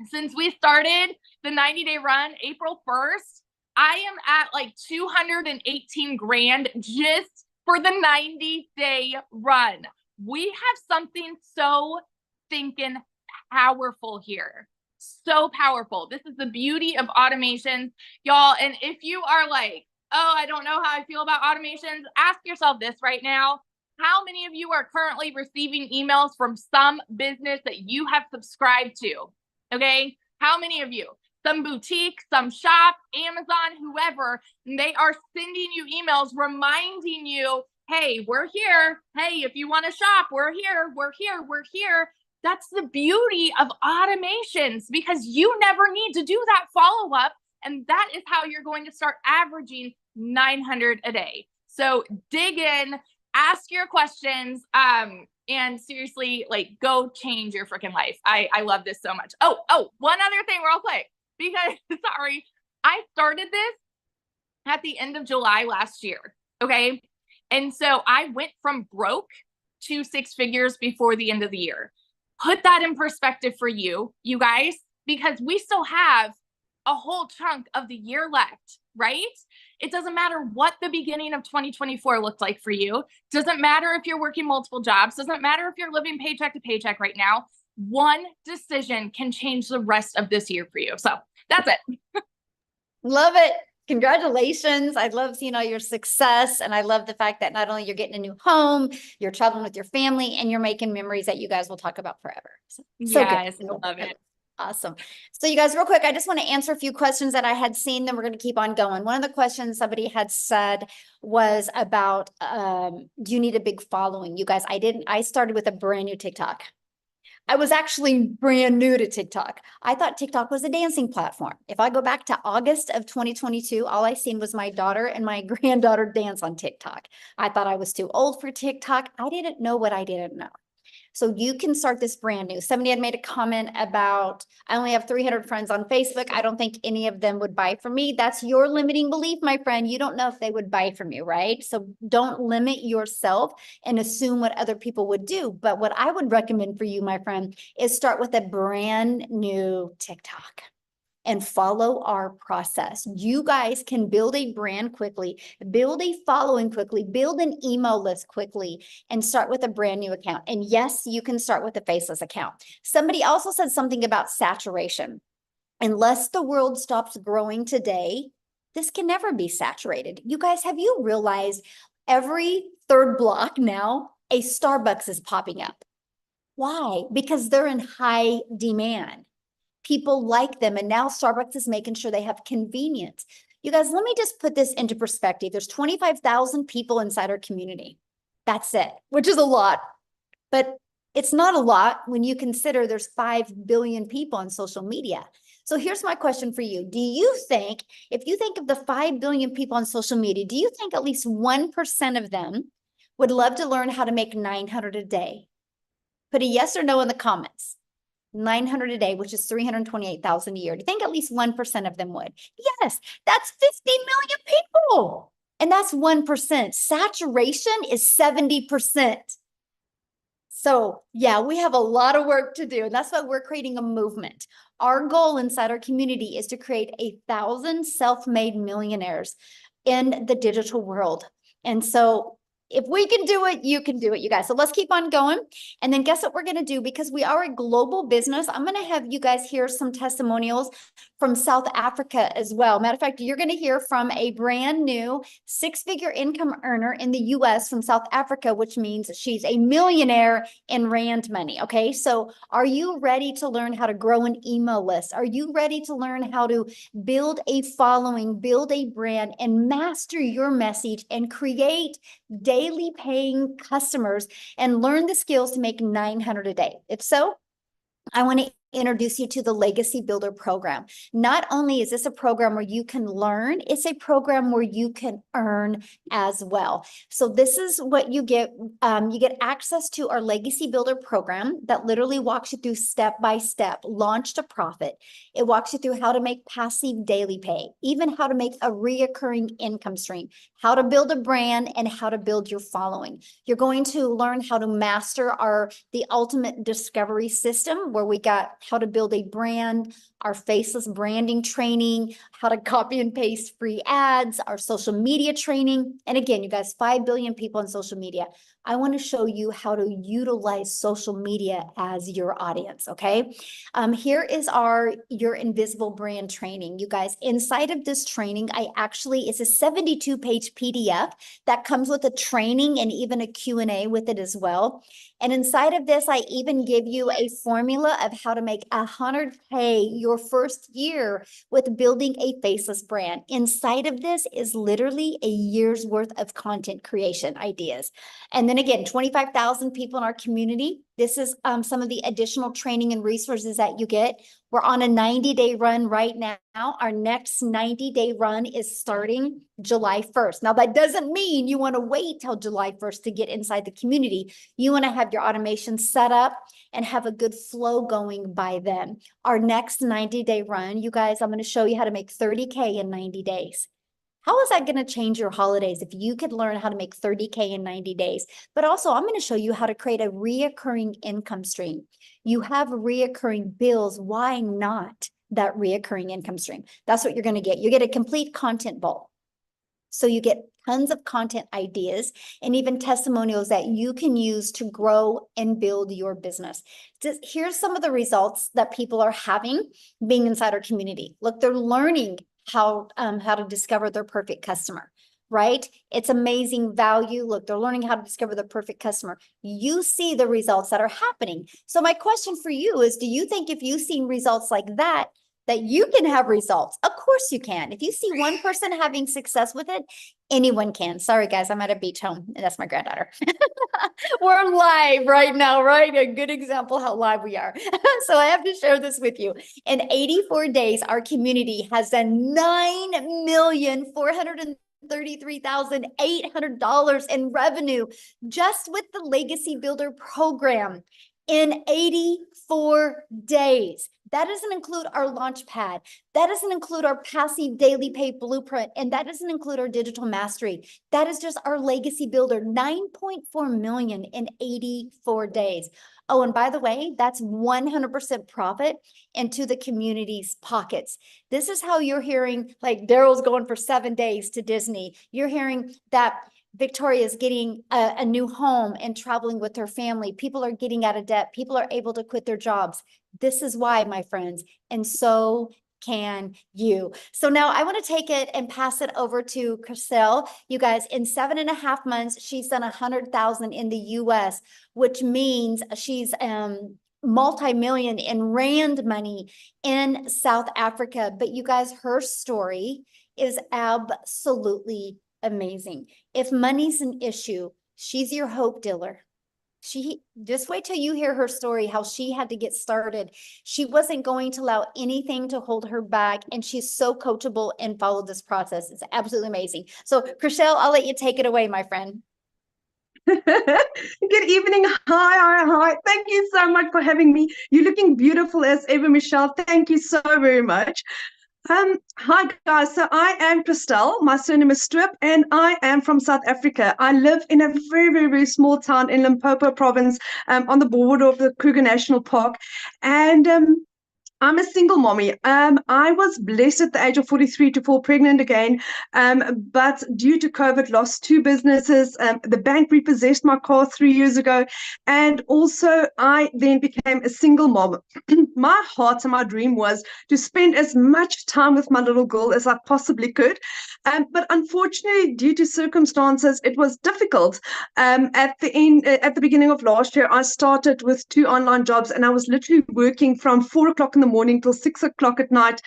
Since we started the 90-day run, April 1st, I am at like 218 grand just for the 90-day run. We have something so thinking powerful here. So powerful. This is the beauty of automations, y'all. And if you are like, oh, I don't know how I feel about automations, ask yourself this right now. How many of you are currently receiving emails from some business that you have subscribed to? Okay. How many of you? Some boutique, some shop, Amazon, whoever, they are sending you emails reminding you, hey, we're here. Hey, if you want to shop, we're here. We're here. We're here. That's the beauty of automations, because you never need to do that follow-up. And that is how you're going to start averaging 900 a day. So dig in, ask your questions, and seriously, like, go change your freaking life. I love this so much. Oh, one other thing real quick, because sorry, I started this at the end of July last year. Okay. And so I went from broke to 6 figures before the end of the year. Put that in perspective for you guys, because we still have a whole chunk of the year left, right? It doesn't matter what the beginning of 2024 looked like for you. Doesn't matter if you're working multiple jobs. Doesn't matter if you're living paycheck to paycheck right now. One decision can change the rest of this year for you. So that's it. Love it. Congratulations. I love seeing all your success. And I love the fact that not only you're getting a new home, you're traveling with your family, and you're making memories that you guys will talk about forever. So yes, good. I love it. Awesome. So you guys, real quick, I just want to answer a few questions that I had seen, then we're going to keep on going. One of the questions somebody had said was about, do you need a big following? You guys, I started with a brand new TikTok. I was actually brand new to TikTok. I thought TikTok was a dancing platform. If I go back to August of 2022, all I seen was my daughter and my granddaughter dance on TikTok. I thought I was too old for TikTok. I didn't know what I didn't know. So you can start this brand new. Somebody had made a comment about, I only have 300 friends on Facebook. I don't think any of them would buy from me. That's your limiting belief, my friend. You don't know if they would buy from you, right? So don't limit yourself and assume what other people would do. But what I would recommend for you, my friend, is start with a brand new TikTok and follow our process. You guys can build a brand quickly, build a following quickly, build an email list quickly, and start with a brand new account. And yes, you can start with a faceless account. Somebody also said something about saturation. Unless the world stops growing today, this can never be saturated. You guys, have you realized every third block now, a Starbucks is popping up? Why? Because they're in high demand. People like them. And now Starbucks is making sure they have convenience. You guys, let me just put this into perspective. There's 25,000 people inside our community. That's it, which is a lot. But it's not a lot when you consider there's 5 billion people on social media. So here's my question for you. Do you think, if you think of the 5 billion people on social media, do you think at least 1% of them would love to learn how to make 900 a day? Put a yes or no in the comments. 900 a day, which is 328,000 a year. Do you think at least 1% of them would? Yes, that's 50 million people. And that's 1%. Saturation is 70%. So yeah, we have a lot of work to do. And that's why we're creating a movement. Our goal inside our community is to create 1,000 self-made millionaires in the digital world. And so if we can do it, you can do it, you guys. So let's keep on going. And then guess what we're going to do? Because we are a global business, I'm going to have you guys hear some testimonials from South Africa as well. Matter of fact, you're going to hear from a brand new 6-figure income earner in the US from South Africa, which means she's a millionaire in Rand money. Okay. So are you ready to learn how to grow an email list? Are you ready to learn how to build a following, build a brand, and master your message and create daily paying customers and learn the skills to make 900 a day? If so, I want to introduce you to the Legacy Builder program. Not only is this a program where you can learn, it's a program where you can earn as well. So this is what you get. You get access to our Legacy Builder program that literally walks you through step-by-step, launch to profit. It walks you through how to make passive daily pay, even how to make a reoccurring income stream, how to build a brand, and how to build your following. You're going to learn how to master the ultimate discovery system, where we got how to build a brand, our faceless branding training, how to copy and paste free ads, our social media training. And again, you guys, 5 billion people on social media. I want to show you how to utilize social media as your audience, okay? Here is your invisible brand training. You guys, inside of this training, it's a 72-page PDF that comes with a training and even a Q&A with it as well. And inside of this, I even give you a formula of how to make 100K your first year with building a faceless brand. Inside of this is literally a year's worth of content creation ideas. And then again, 25,000 people in our community. This is some of the additional training and resources that you get. We're on a 90-day run right now. Our next 90-day run is starting July 1st. Now, that doesn't mean you want to wait till July 1st to get inside the community. You want to have your automation set up and have a good flow going by then. Our next 90-day run, you guys, I'm going to show you how to make 30K in 90 days. How is that going to change your holidays if you could learn how to make 30K in 90 days? But also, I'm going to show you how to create a reoccurring income stream. You have reoccurring bills. Why not that reoccurring income stream? That's what you're going to get. You get a complete content vault. So you get tons of content ideas and even testimonials that you can use to grow and build your business. Here's some of the results that people are having being inside our community. Look, they're learning how to discover their perfect customer, right? It's amazing value. Look, they're learning how to discover the perfect customer. You see the results that are happening. So my question for you is, do you think if you've seen results like that you can have results? Of course you can. If you see one person having success with it, anyone can. Sorry, guys, I'm at a beach home, and that's my granddaughter. We're live right now, right? A good example how live we are. So I have to share this with you. In 84 days, our community has done 9,430,000 $33,800 in revenue just with the Legacy Builder program in 84 days. That doesn't include our launch pad. That doesn't include our passive daily pay blueprint. And that doesn't include our digital mastery. That is just our Legacy Builder, 9.4 million in 84 days. Oh, and by the way, that's 100% profit into the community's pockets. This is how you're hearing, like, Daryl's going for 7 days to Disney. You're hearing that Victoria's getting a new home and traveling with her family. People are getting out of debt. People are able to quit their jobs. This is why, my friends. And so can you. So now I want to take it and pass it over to Chriselle. You guys, in 7.5 months, she's done 100,000 in the US, which means she's multi-million in rand money in South Africa. But you guys, her story is absolutely amazing. If money's an issue, she's your hope dealer. She just wait till you hear her story, how she had to get started. She wasn't going to allow anything to hold her back, and she's so coachable and followed this process. It's absolutely amazing. So, Chriselle, I'll let you take it away, my friend. Good evening. Hi. Thank you so much for having me. You're looking beautiful as ever, Michelle. Thank you so very much. Hi guys, so I am Chriselle, my surname is Stroop, and I am from South Africa. I live in a very, very, very small town in Limpopo province, on the border of the Kruger National Park, and I'm a single mommy. I was blessed at the age of 43 to fall pregnant again, but due to COVID, lost 2 businesses. The bank repossessed my car 3 years ago, and also I then became a single mom. My heart and my dream was to spend as much time with my little girl as I possibly could, but unfortunately, due to circumstances, it was difficult. At the beginning of last year, I started with 2 online jobs, and I was literally working from 4 o'clock in the morning till 6 o'clock at night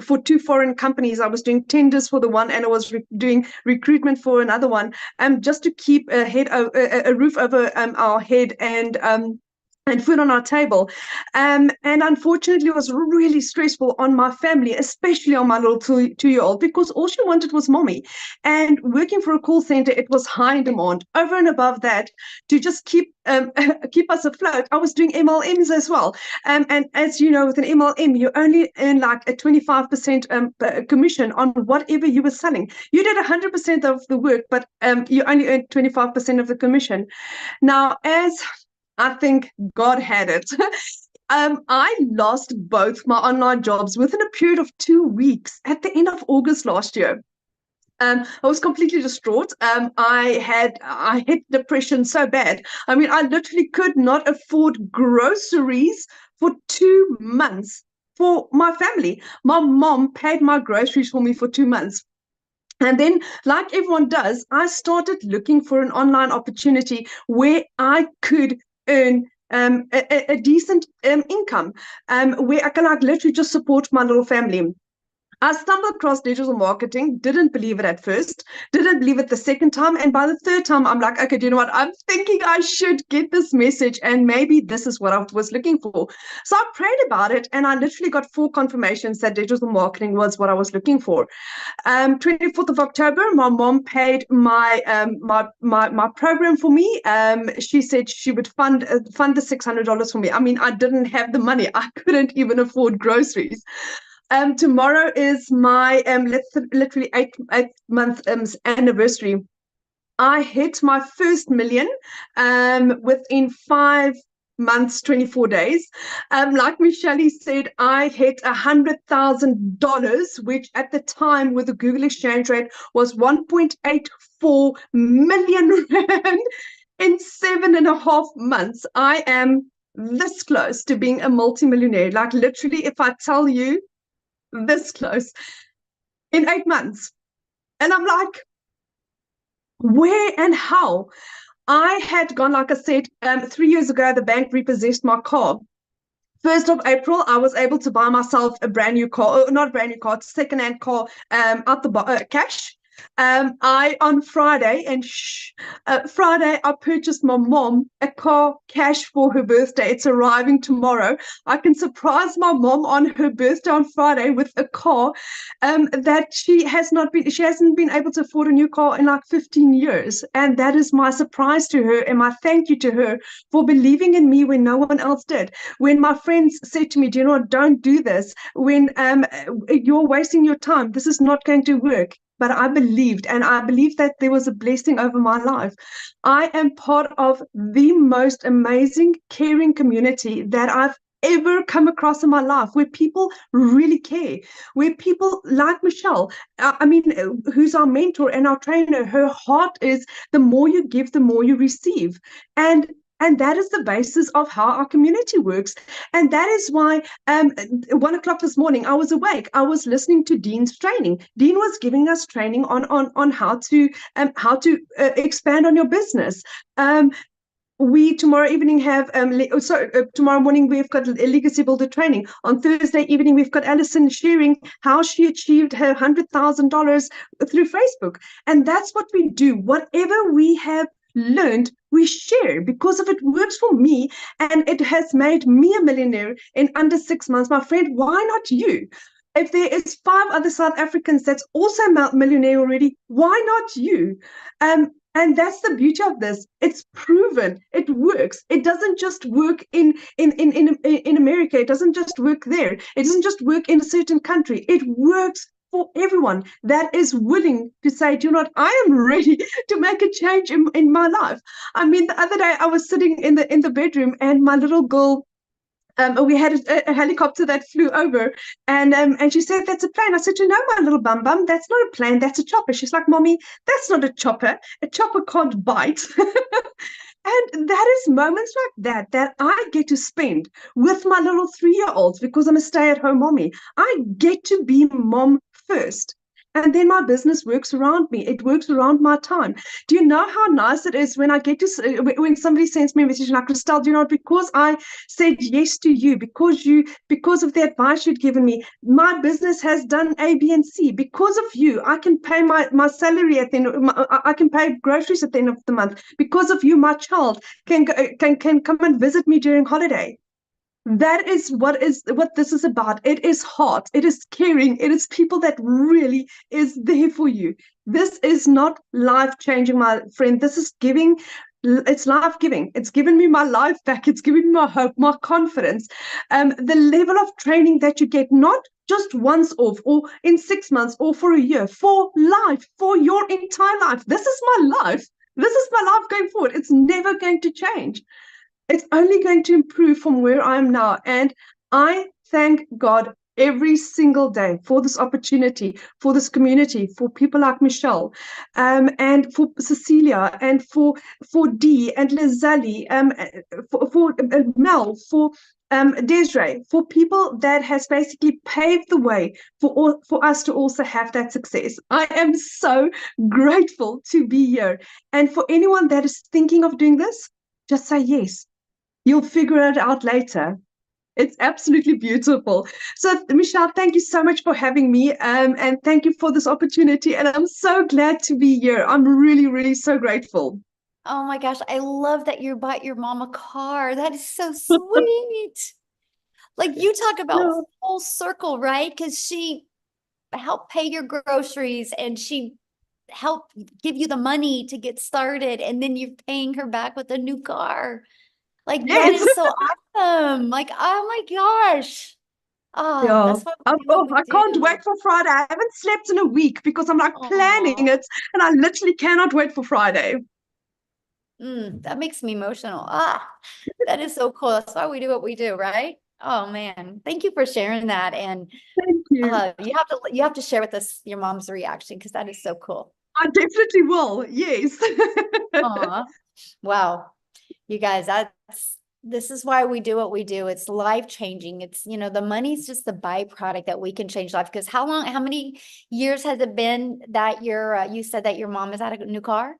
for 2 foreign companies. I was doing tenders for the one, and I was doing recruitment for another one, just to keep a roof over our head and food on our table. And unfortunately, it was really stressful on my family, especially on my little 2-year-old, because all she wanted was mommy. And working for a call center, it was high in demand. Over and above that, to just keep us afloat, I was doing MLMs as well. And as you know, with an MLM, you only earn like a 25% commission on whatever you were selling. You did 100% of the work, but you only earned 25% of the commission. Now, as I think God had it. I lost both my online jobs within a period of 2 weeks at the end of August last year. I was completely distraught. I hit depression so bad. I mean, I literally could not afford groceries for 2 months for my family. My mom paid my groceries for me for 2 months. And then, like everyone does, I started looking for an online opportunity where I could earn a decent income, where I can like literally just support my little family. I stumbled across digital marketing, didn't believe it at first, didn't believe it the second time, and by the third time, I'm like, okay, do you know what? I'm thinking I should get this message, and maybe this is what I was looking for. So I prayed about it, and I literally got 4 confirmations that digital marketing was what I was looking for. 24th of October, my mom paid my program for me. She said she would fund the $600 for me. I mean, I didn't have the money. I couldn't even afford groceries. Tomorrow is my literally 8-month anniversary. I hit my first million within 5 months, 24 days. Like Michelle said, I hit $100,000, which at the time with the Google exchange rate was 1.84 million rand in 7.5 months. I am this close to being a multimillionaire. Like literally, if I tell you, this close in 8 months. And I'm like, where and how? I had gone, like I said, 3 years ago, the bank repossessed my car. 1st of April, I was able to buy myself a brand new car, not a brand new car, second-hand car, out the cash. On Friday, Friday, I purchased my mom a car cash for her birthday. It's arriving tomorrow. I can surprise my mom on her birthday on Friday with a car that she hasn't been able to afford a new car in like 15 years. And that is my surprise to her and my thank you to her for believing in me when no one else did. When my friends said to me, do you know what, don't do this. When you're wasting your time, this is not going to work. But I believed, and I believed that there was a blessing over my life. I am part of the most amazing, caring community that I've ever come across in my life, where people really care, where people like Michelle, who's our mentor and our trainer, her heart is the more you give, the more you receive. And that is the basis of how our community works. And that is why 1 o'clock this morning, I was awake. I was listening to Dean's training. Dean was giving us training on how to expand on your business. We tomorrow evening have tomorrow morning we've got a legacy builder training. On Thursday evening we've got Alison sharing how she achieved her $100,000 through Facebook. And that's what we do. Whatever we have learned, we share, because if it works for me and it has made me a millionaire in under 6 months, my friend, why not you? If there is 5 other South Africans that's also millionaire already, why not you? And that's the beauty of this. It's proven. It works. It doesn't just work in America. It doesn't just work there. It doesn't just work in a certain country. It works for everyone that is willing to say, do you know what, I am ready to make a change in my life. I mean, the other day I was sitting in the bedroom and my little girl, we had a helicopter that flew over, and she said, that's a plane. I said, you know, my little bum, that's not a plane, that's a chopper. She's like, Mommy, that's not a chopper. A chopper can't bite. And that is moments like that I get to spend with my little 3-year-olds, because I'm a stay-at-home mommy. I get to be mom first. And then my business works around me. It works around my time. Do you know how nice it is when I get to, when somebody sends me a message like, Christelle, do you know, because I said yes to you, because of the advice you'd given me, my business has done A, B, and C. Because of you, I can pay my salary at the end. I can pay groceries at the end of the month. Because of you, my child can come and visit me during holiday. That is what this is about. It is heart. It is caring. It is people that really is there for you. This is not life-changing, my friend. This is giving. It's life-giving. It's given me my life back. It's given me my hope, my confidence. The level of training that you get, not just once off or in 6 months or for a year, for life, for your entire life. This is my life. This is my life going forward. It's never going to change. It's only going to improve from where I am now. And I thank God every single day for this opportunity, for this community, for people like Michelle, and for Cecilia, and for Dee and Lizelle, for Mel, for Desiree, for people that has basically paved the way for us to also have that success. I am so grateful to be here. And for anyone that is thinking of doing this, just say yes. You'll figure it out later. It's absolutely beautiful. So, Michelle, thank you so much for having me, and thank you for this opportunity. And I'm so glad to be here. I'm really, really so grateful. Oh my gosh, I love that you bought your mom a car. That is so sweet. Like, you talk about full circle, right? Because she helped pay your groceries and she helped give you the money to get started, and then you're paying her back with a new car. Like, that is so awesome. Like, oh my gosh. Oh, that's what I can't wait for Friday. I haven't slept in a week because I'm like planning it, and I literally cannot wait for Friday. That makes me emotional. That is so cool. That's why we do what we do, right? Oh man, thank you for sharing that. And thank you. You have to share with us your mom's reaction, because that is so cool. I definitely will. Yes. Wow. You guys, this is why we do what we do. It's life-changing. It's, the money's just the byproduct that we can change life. Because how many years has it been that you said that your mom has had a new car?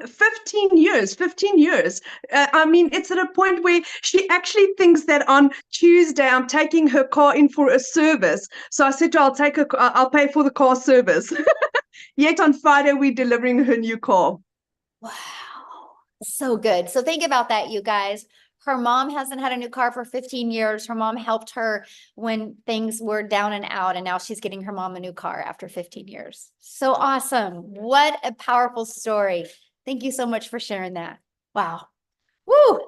15 years, 15 years. I mean, it's at a point where she actually thinks that on Tuesday I'm taking her car in for a service. So I said to her, I'll pay for the car service. Yet on Friday, we're delivering her new car. Wow. So good. So think about that, you guys. Her mom hasn't had a new car for 15 years. Her mom helped her when things were down and out, and now she's getting her mom a new car after 15 years. So awesome. What a powerful story. Thank you so much for sharing that. Wow. Woo.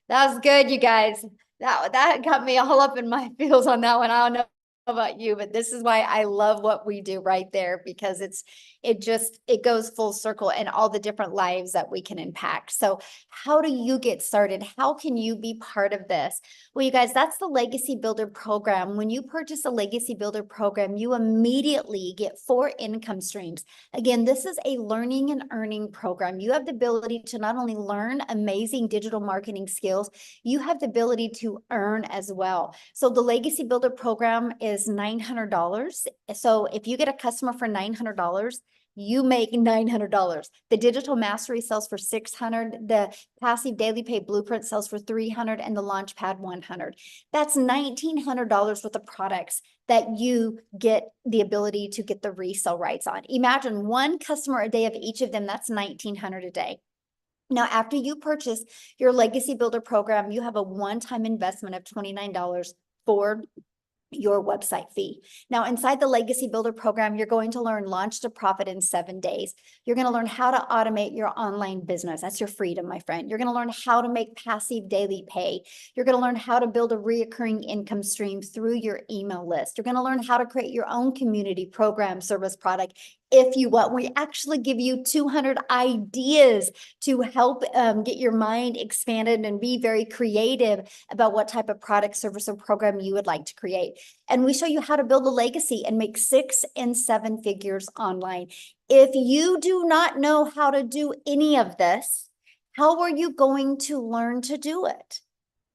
That was good, you guys. That got me all up in my feels on that one. I don't know about you, but this is why I love what we do right there, because it goes full circle and all the different lives that we can impact. So how do you get started? How can you be part of this? Well, you guys, that's the Legacy Builder program. When you purchase a Legacy Builder program, you immediately get 4 income streams. Again, this is a learning and earning program. You have the ability to not only learn amazing digital marketing skills, you have the ability to earn as well. So the Legacy Builder program is $900. So if you get a customer for $900, you make $900. The Digital Mastery sells for $600. The Passive Daily Pay Blueprint sells for $300, and the Launchpad $100. That's $1,900 worth of products that you get the ability to get the resale rights on. Imagine 1 customer a day of each of them. That's $1,900 a day. Now, after you purchase your Legacy Builder program, you have a one-time investment of $29 for your website fee. Now, inside the Legacy Builder program, you're going to learn Launch to Profit in 7 days. You're going to learn how to automate your online business. That's your freedom, my friend. You're going to learn how to make passive daily pay. You're going to learn how to build a reoccurring income stream through your email list. You're going to learn how to create your own community program, service, product. If you want, we actually give you 200 ideas to help get your mind expanded and be very creative about what type of product, service, or program you would like to create. And we show you how to build a legacy and make 6 and 7 figures online. If you do not know how to do any of this, how are you going to learn to do it?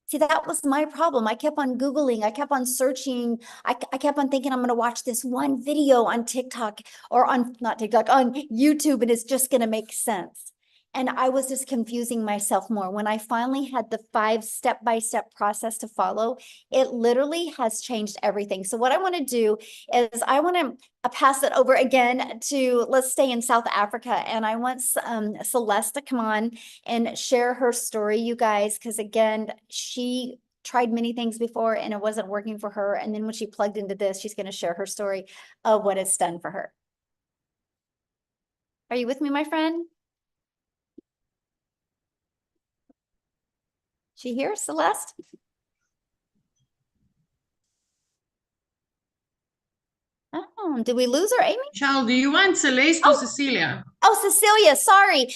See, that was my problem. I kept on Googling. I kept on searching. I kept on thinking I'm going to watch this one video on TikTok or not TikTok, on YouTube, and it's just going to make sense. And I was just confusing myself more. When I finally had the 5 step-by-step process to follow, it literally has changed everything. So what I want to do is I want to pass it over again to, let's stay in South Africa. And I want Celeste to come on and share her story, you guys, because again, she tried many things before and it wasn't working for her. And then when she plugged into this, she's going to share her story of what it's done for her. Are you with me, my friend? She here, Celeste? Oh, did we lose her, Amy? Michelle, do you want Celeste or Cecilia? Oh, Cecilia, sorry.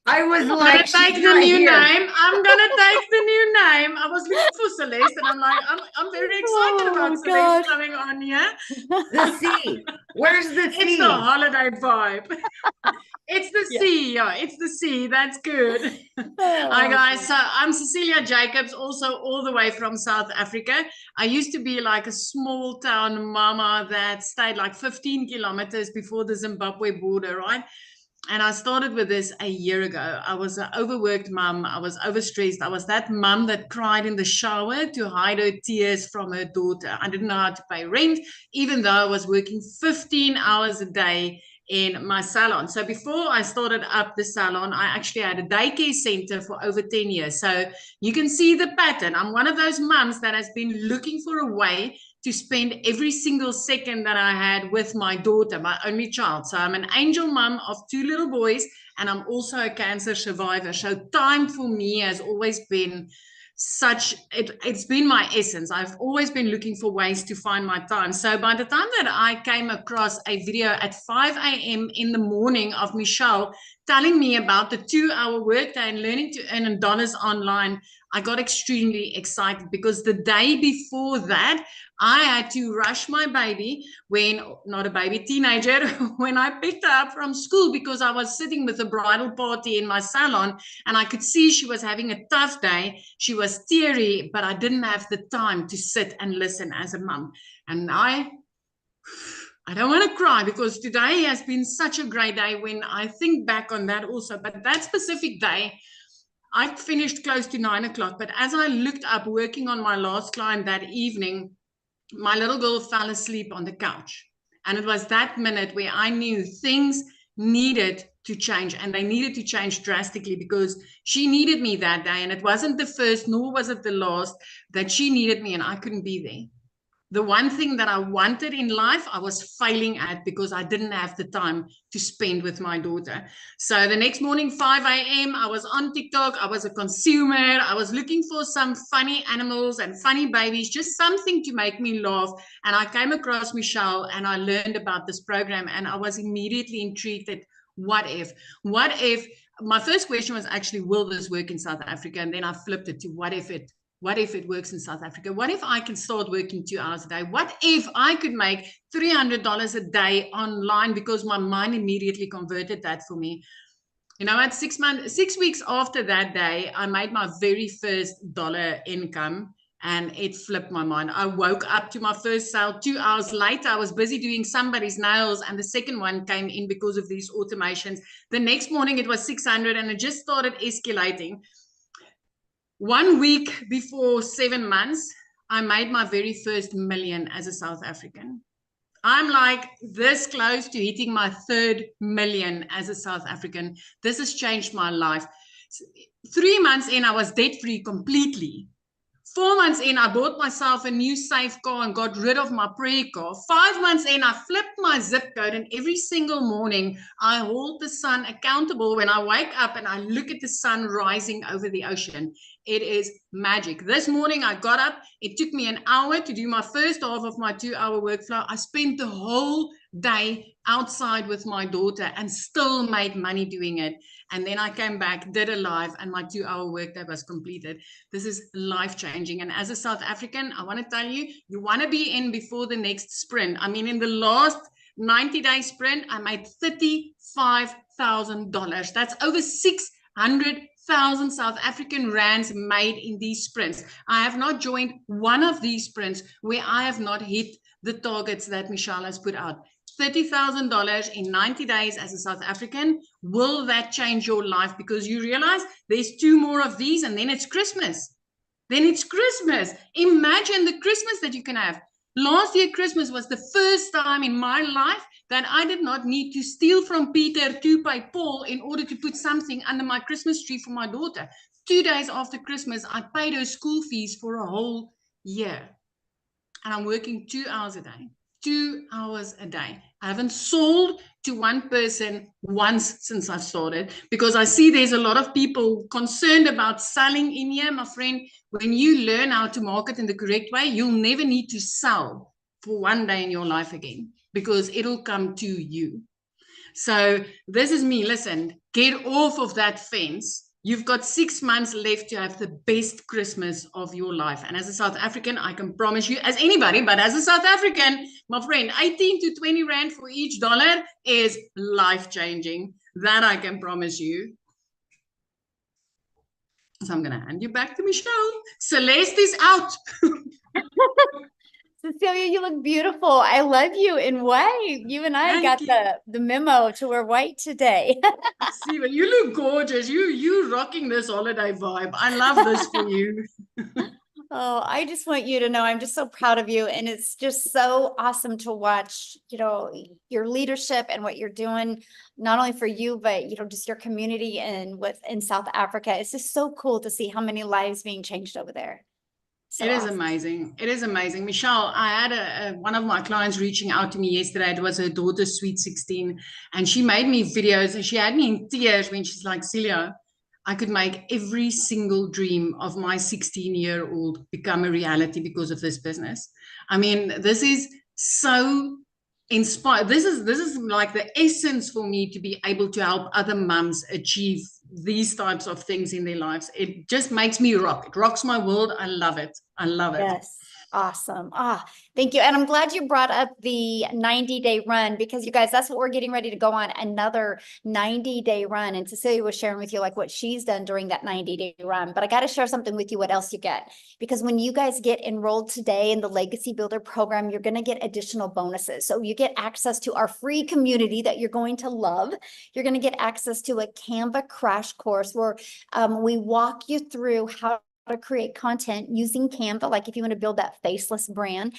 I was I'm like, gonna take she's the not new here. name. I'm gonna take the new name. I was looking for Celeste, and I'm like, I'm very excited about Oh, Celeste gosh. coming on here. The sea. Where's the It's sea? the holiday vibe. It's the Yeah. sea, yeah. It's the sea. That's good. Hi guys. So I'm Cecilia Jacobs, also all the way from South Africa. I used to be like a small town mama that stayed like 15 kilometers before the Zimbabwe border, right? And I started with this a year ago. I was an overworked mom. I was overstressed. I was that mom that cried in the shower to hide her tears from her daughter. I didn't know how to pay rent, even though I was working 15 hours a day in my salon. So before I started up the salon, I actually had a daycare center for over 10 years. So you can see the pattern. I'm one of those moms that has been looking for a way to spend every single second that I had with my daughter, my only child. So I'm an angel mom of 2 little boys, and I'm also a cancer survivor. So time for me has always been it's been my essence. I've always been looking for ways to find my time. So by the time that I came across a video at 5 a.m. in the morning of Michelle telling me about the 2-hour workday and learning to earn dollars online, I got extremely excited because the day before that, I had to rush my baby teenager, when I picked her up from school because I was sitting with a bridal party in my salon and I could see she was having a tough day. She was teary, but I didn't have the time to sit and listen as a mom. And I don't want to cry because today has been such a great day when I think back on that also. But that specific day, I finished close to 9 o'clock. But as I looked up working on my last client that evening, my little girl fell asleep on the couch. And it was that minute where I knew things needed to change, and they needed to change drastically because she needed me that day. And it wasn't the first, nor was it the last, that she needed me and I couldn't be there. The one thing that I wanted in life, I was failing at because I didn't have the time to spend with my daughter. So the next morning, 5 a.m., I was on TikTok. I was a consumer. I was looking for some funny animals and funny babies, just something to make me laugh. And I came across Michelle and I learned about this program, and I was immediately intrigued that what if, my first question was actually, will this work in South Africa? And then I flipped it to what if it works in South Africa? What if I can start working 2 hours a day? What if I could make $300 a day online? Because my mind immediately converted that for me. You know, at 6 weeks after that day, I made my very first dollar income, and it flipped my mind. I woke up to my first sale 2 hours later. I was busy doing somebody's nails, and the second one came in because of these automations. The next morning it was 600, and it just started escalating. 1 week before 7 months, I made my very first million as a South African. I'm like this close to hitting my 3rd million as a South African. This has changed my life. 3 months in, I was debt-free completely. 4 months in, I bought myself a new safe car and got rid of my prayer car. 5 months in, I flipped my zip code, and every single morning I hold the sun accountable when I wake up and I look at the sun rising over the ocean. It is magic. This morning I got up. It took me an hour to do my first half of my 2-hour workflow. I spent the whole day outside with my daughter and still made money doing it. And then I came back, did a live, and my 2-hour workday was completed. This is life-changing. And as a South African, I want to tell you, you want to be in before the next sprint. I mean, in the last 90-day sprint, I made $35,000. That's over 600,000 South African rands made in these sprints. I have not joined one of these sprints where I have not hit the targets that Michelle has put out. $30,000 in 90 days as a South African. Will that change your life? Because you realize there's 2 more of these, and then it's Christmas. Imagine the Christmas that you can have. Last year, Christmas was the first time in my life that I did not need to steal from Peter to pay Paul in order to put something under my Christmas tree for my daughter. 2 days after Christmas, I paid her school fees for a whole year. And I'm working 2 hours a day. 2 hours a day. I haven't sold to one person once since I've started, because I see there's a lot of people concerned about selling in here. My friend, when you learn how to market in the correct way, you'll never need to sell for one day in your life again, because it'll come to you. So this is me. Listen, get off of that fence. You've got 6 months left to have the best Christmas of your life. And as a South African, I can promise you, as anybody, but as a South African, my friend, 18 to 20 rand for each dollar is life-changing. That I can promise you. So I'm going to hand you back to Michelle. Celeste is out. Cecilia, you look beautiful. I love you in white. You and I got the memo to wear white today. See, but you look gorgeous. You rocking this holiday vibe. I love this for you. Oh, I just want you to know I'm just so proud of you. And it's just so awesome to watch, you know, your leadership and what you're doing, not only for you, but, you know, just your community and in South Africa. It's just so cool to see how many lives being changed over there. So it is awesome. amazing. It is amazing. Michelle, I had one of my clients reaching out to me yesterday. It was her daughter's sweet 16, and she made me videos, and she had me in tears when she's like, Celia, I could make every single dream of my 16-year-old become a reality because of this business. I mean, this is so inspired. This is like the essence for me to be able to help other mums achieve these types of things in their lives. It just makes me rock. It rocks my world. I love it. I love it. Yes. Awesome. Thank you. And I'm glad you brought up the 90-day run because you guys, that's what we're getting ready to go on, another 90-day run. And Cecilia was sharing with you like what she's done during that 90-day run. But I got to share something with you what else you get. Because when you guys get enrolled today in the Legacy Builder program, you're going to get additional bonuses. So you get access to our free community that you're going to love. You're going to get access to a Canva crash course where we walk you through how to create content using Canva, like if you want to build that faceless brand.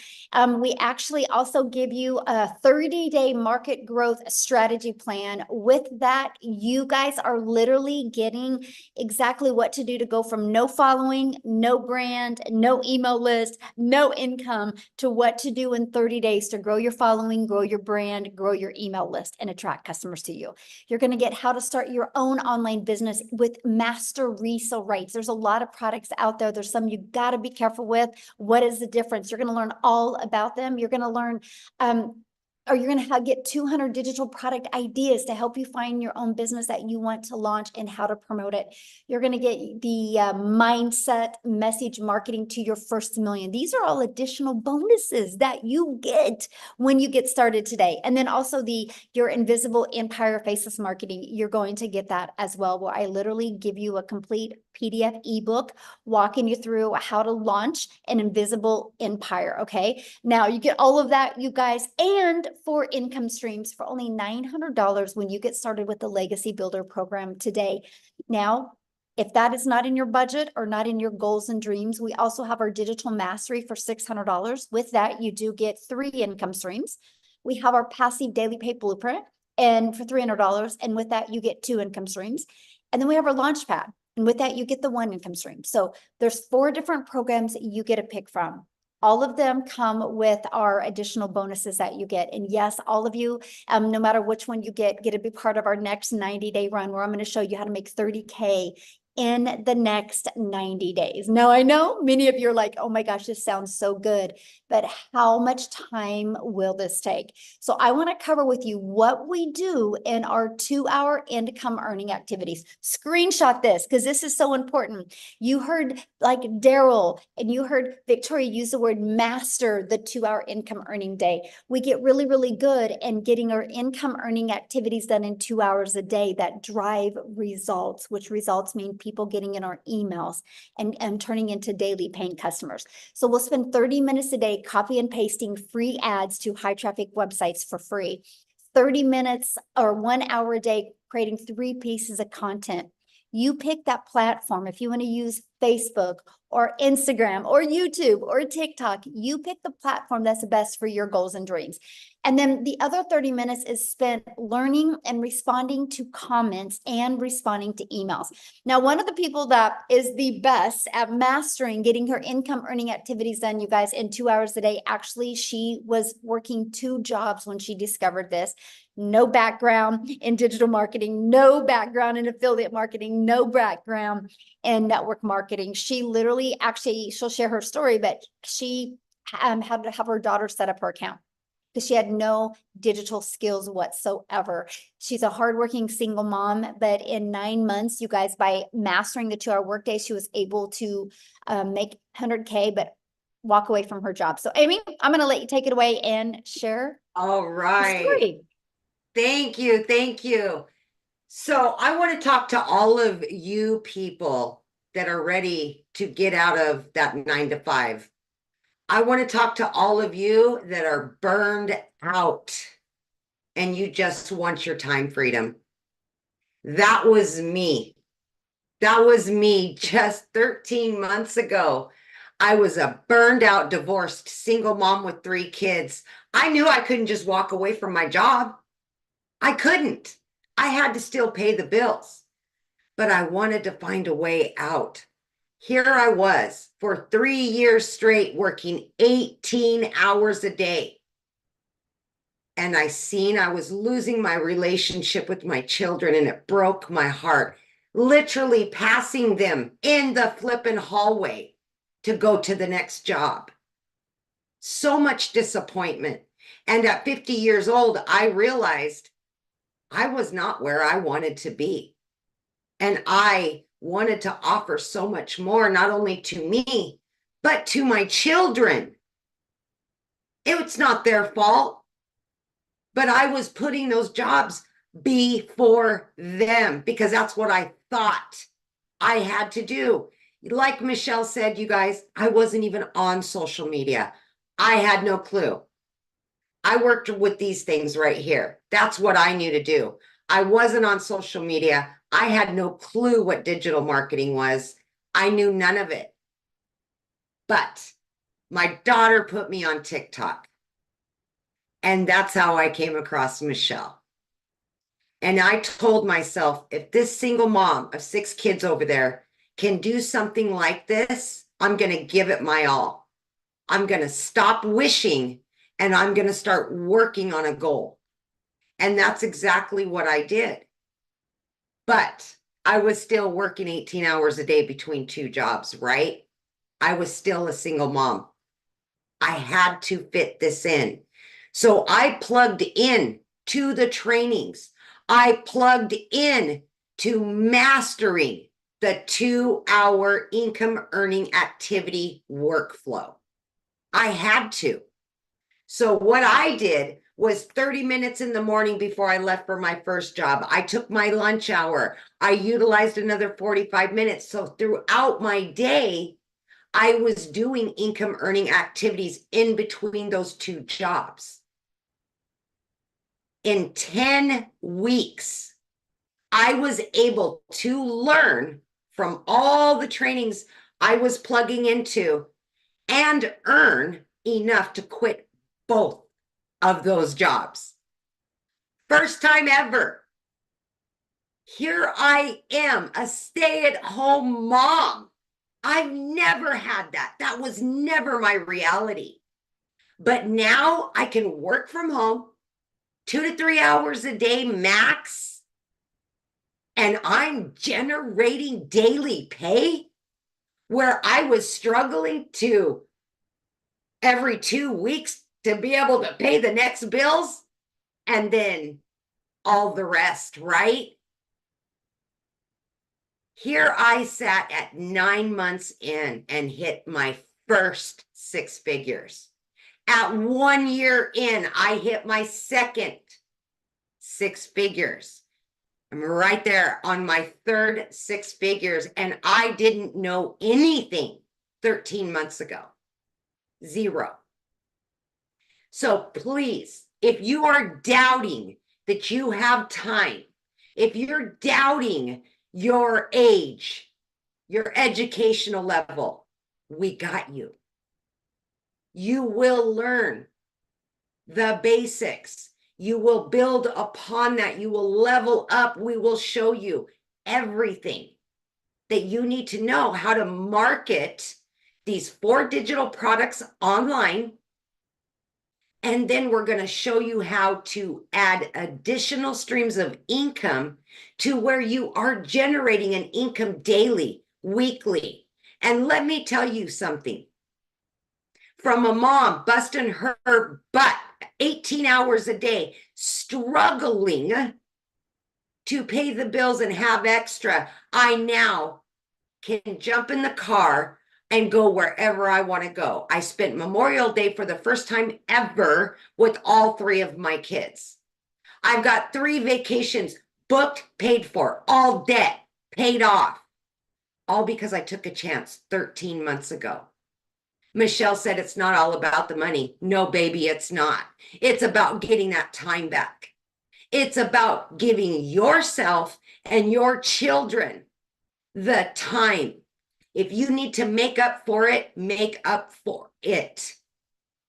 We actually also give you a 30-day market growth strategy plan. With that, you guys are literally getting exactly what to do to go from no following, no brand, no email list, no income to what to do in 30 days to grow your following, grow your brand, grow your email list, and attract customers to you. You're going to get how to start your own online business with master resale rates. There's a lot of products out there. There's some you got to be careful with. What is the difference? You're going to learn all about them. You're going to learn, or you're going to get 200 digital product ideas to help you find your own business that you want to launch and how to promote it. You're going to get the mindset message marketing to your first million. These are all additional bonuses that you get when you get started today. And then also your invisible empire faceless marketing, you're going to get that as well, where I literally give you a complete PDF ebook walking you through how to launch an invisible empire. Okay. Now you get all of that, you guys, and for income streams for only $900 when you get started with the Legacy Builder program today. Now, if that is not in your budget or not in your goals and dreams, we also have our digital mastery for $600. With that, you do get 3 income streams. We have our passive daily pay blueprint and for $300. And with that, you get 2 income streams. And then we have our Launchpad. And with that, you get the 1 income stream. So there's 4 different programs that you get to pick from. All of them come with our additional bonuses that you get. And yes, all of you, no matter which one you get to be part of our next 90-day run where I'm going to show you how to make 30K in the next 90 days. Now, I know many of you are like, oh my gosh, this sounds so good, but how much time will this take? So I want to cover with you what we do in our 2-hour income earning activities. Screenshot this because this is so important. You heard like Daryl and you heard Victoria use the word master the 2-hour income earning day. We get really, really good in getting our income earning activities done in 2 hours a day that drive results, which results mean people getting in our emails and turning into daily paying customers. So we'll spend 30 minutes a day copy and pasting free ads to high traffic websites for free. 30 minutes or 1 hour a day creating 3 pieces of content. You pick that platform. If you want to use Facebook or Instagram or YouTube or TikTok, you pick the platform that's best for your goals and dreams. And then the other 30 minutes is spent learning and responding to comments and responding to emails. Now, one of the people that is the best at mastering getting her income earning activities done, you guys, in 2 hours a day, actually, she was working 2 jobs when she discovered this. No background in digital marketing, no background in affiliate marketing, no background in network marketing. She literally, actually, she'll share her story, but she had to have her daughter set up her account because she had no digital skills whatsoever. She's a hardworking single mom, but in 9 months, you guys, by mastering the 2-hour workday, she was able to make 100K, but walk away from her job. So Amy, I'm going to let you take it away and share. All right. Story. Thank you. Thank you. So I want to talk to all of you people that are ready to get out of that 9 to 5. I want to talk to all of you that are burned out and you just want your time freedom. That was me. That was me just 13 months ago. I was a burned out, divorced, single mom with 3 kids. I knew I couldn't just walk away from my job. I couldn't. I had to still pay the bills, but I wanted to find a way out. Here I was for 3 years straight working 18 hours a day. And I seen I was losing my relationship with my children and it broke my heart, literally passing them in the flippin' hallway to go to the next job. So much disappointment. And at 50 years old, I realized I was not where I wanted to be. And I wanted to offer so much more, not only to me, but to my children. It's not their fault. But I was putting those jobs before them because that's what I thought I had to do. Like Michelle said, you guys, I wasn't even on social media. I had no clue. I worked with these things right here. That's what I knew to do. I wasn't on social media. I had no clue what digital marketing was. I knew none of it. But my daughter put me on TikTok. And that's how I came across Michelle. And I told myself, if this single mom of 6 kids over there can do something like this, I'm going to give it my all. I'm going to stop wishing and I'm going to start working on a goal. And that's exactly what I did. But I was still working 18 hours a day between 2 jobs, right? I was still a single mom. I had to fit this in. So I plugged in to the trainings. I plugged in to mastering the 2-hour income earning activity workflow. I had to. So what I did was 30 minutes in the morning before I left for my first job. I took my lunch hour. I utilized another 45 minutes. So throughout my day, I was doing income earning activities in between those 2 jobs. In 10 weeks, I was able to learn from all the trainings I was plugging into and earn enough to quit both of those jobs. First time ever. Here I am, a stay-at-home mom. I've never had that. That was never my reality. But now I can work from home 2 to 3 hours a day max. And I'm generating daily pay where I was struggling to every 2 weeks to be able to pay the next bills and then all the rest, right? Here I sat at 9 months in and hit my first 6 figures. At 1 year in, I hit my second 6 figures. I'm right there on my third 6 figures, and I didn't know anything 13 months ago. 0. So please, if you are doubting that you have time, if you're doubting your age, your educational level, we got you. You will learn the basics. You will build upon that. You will level up. We will show you everything that you need to know how to market these 4 digital products online. And then we're going to show you how to add additional streams of income to where you are generating an income daily, weekly. And let me tell you something. From a mom busting her butt 18 hours a day, struggling to pay the bills and have extra, I now can jump in the car and go wherever I want to go. I spent Memorial Day for the first time ever with all 3 of my kids. I've got 3 vacations booked, paid for, all debt paid off, all because I took a chance 13 months ago. Michelle said it's not all about the money. No, baby, it's not. It's about getting that time back. It's about giving yourself and your children the time. If you need to make up for it, make up for it.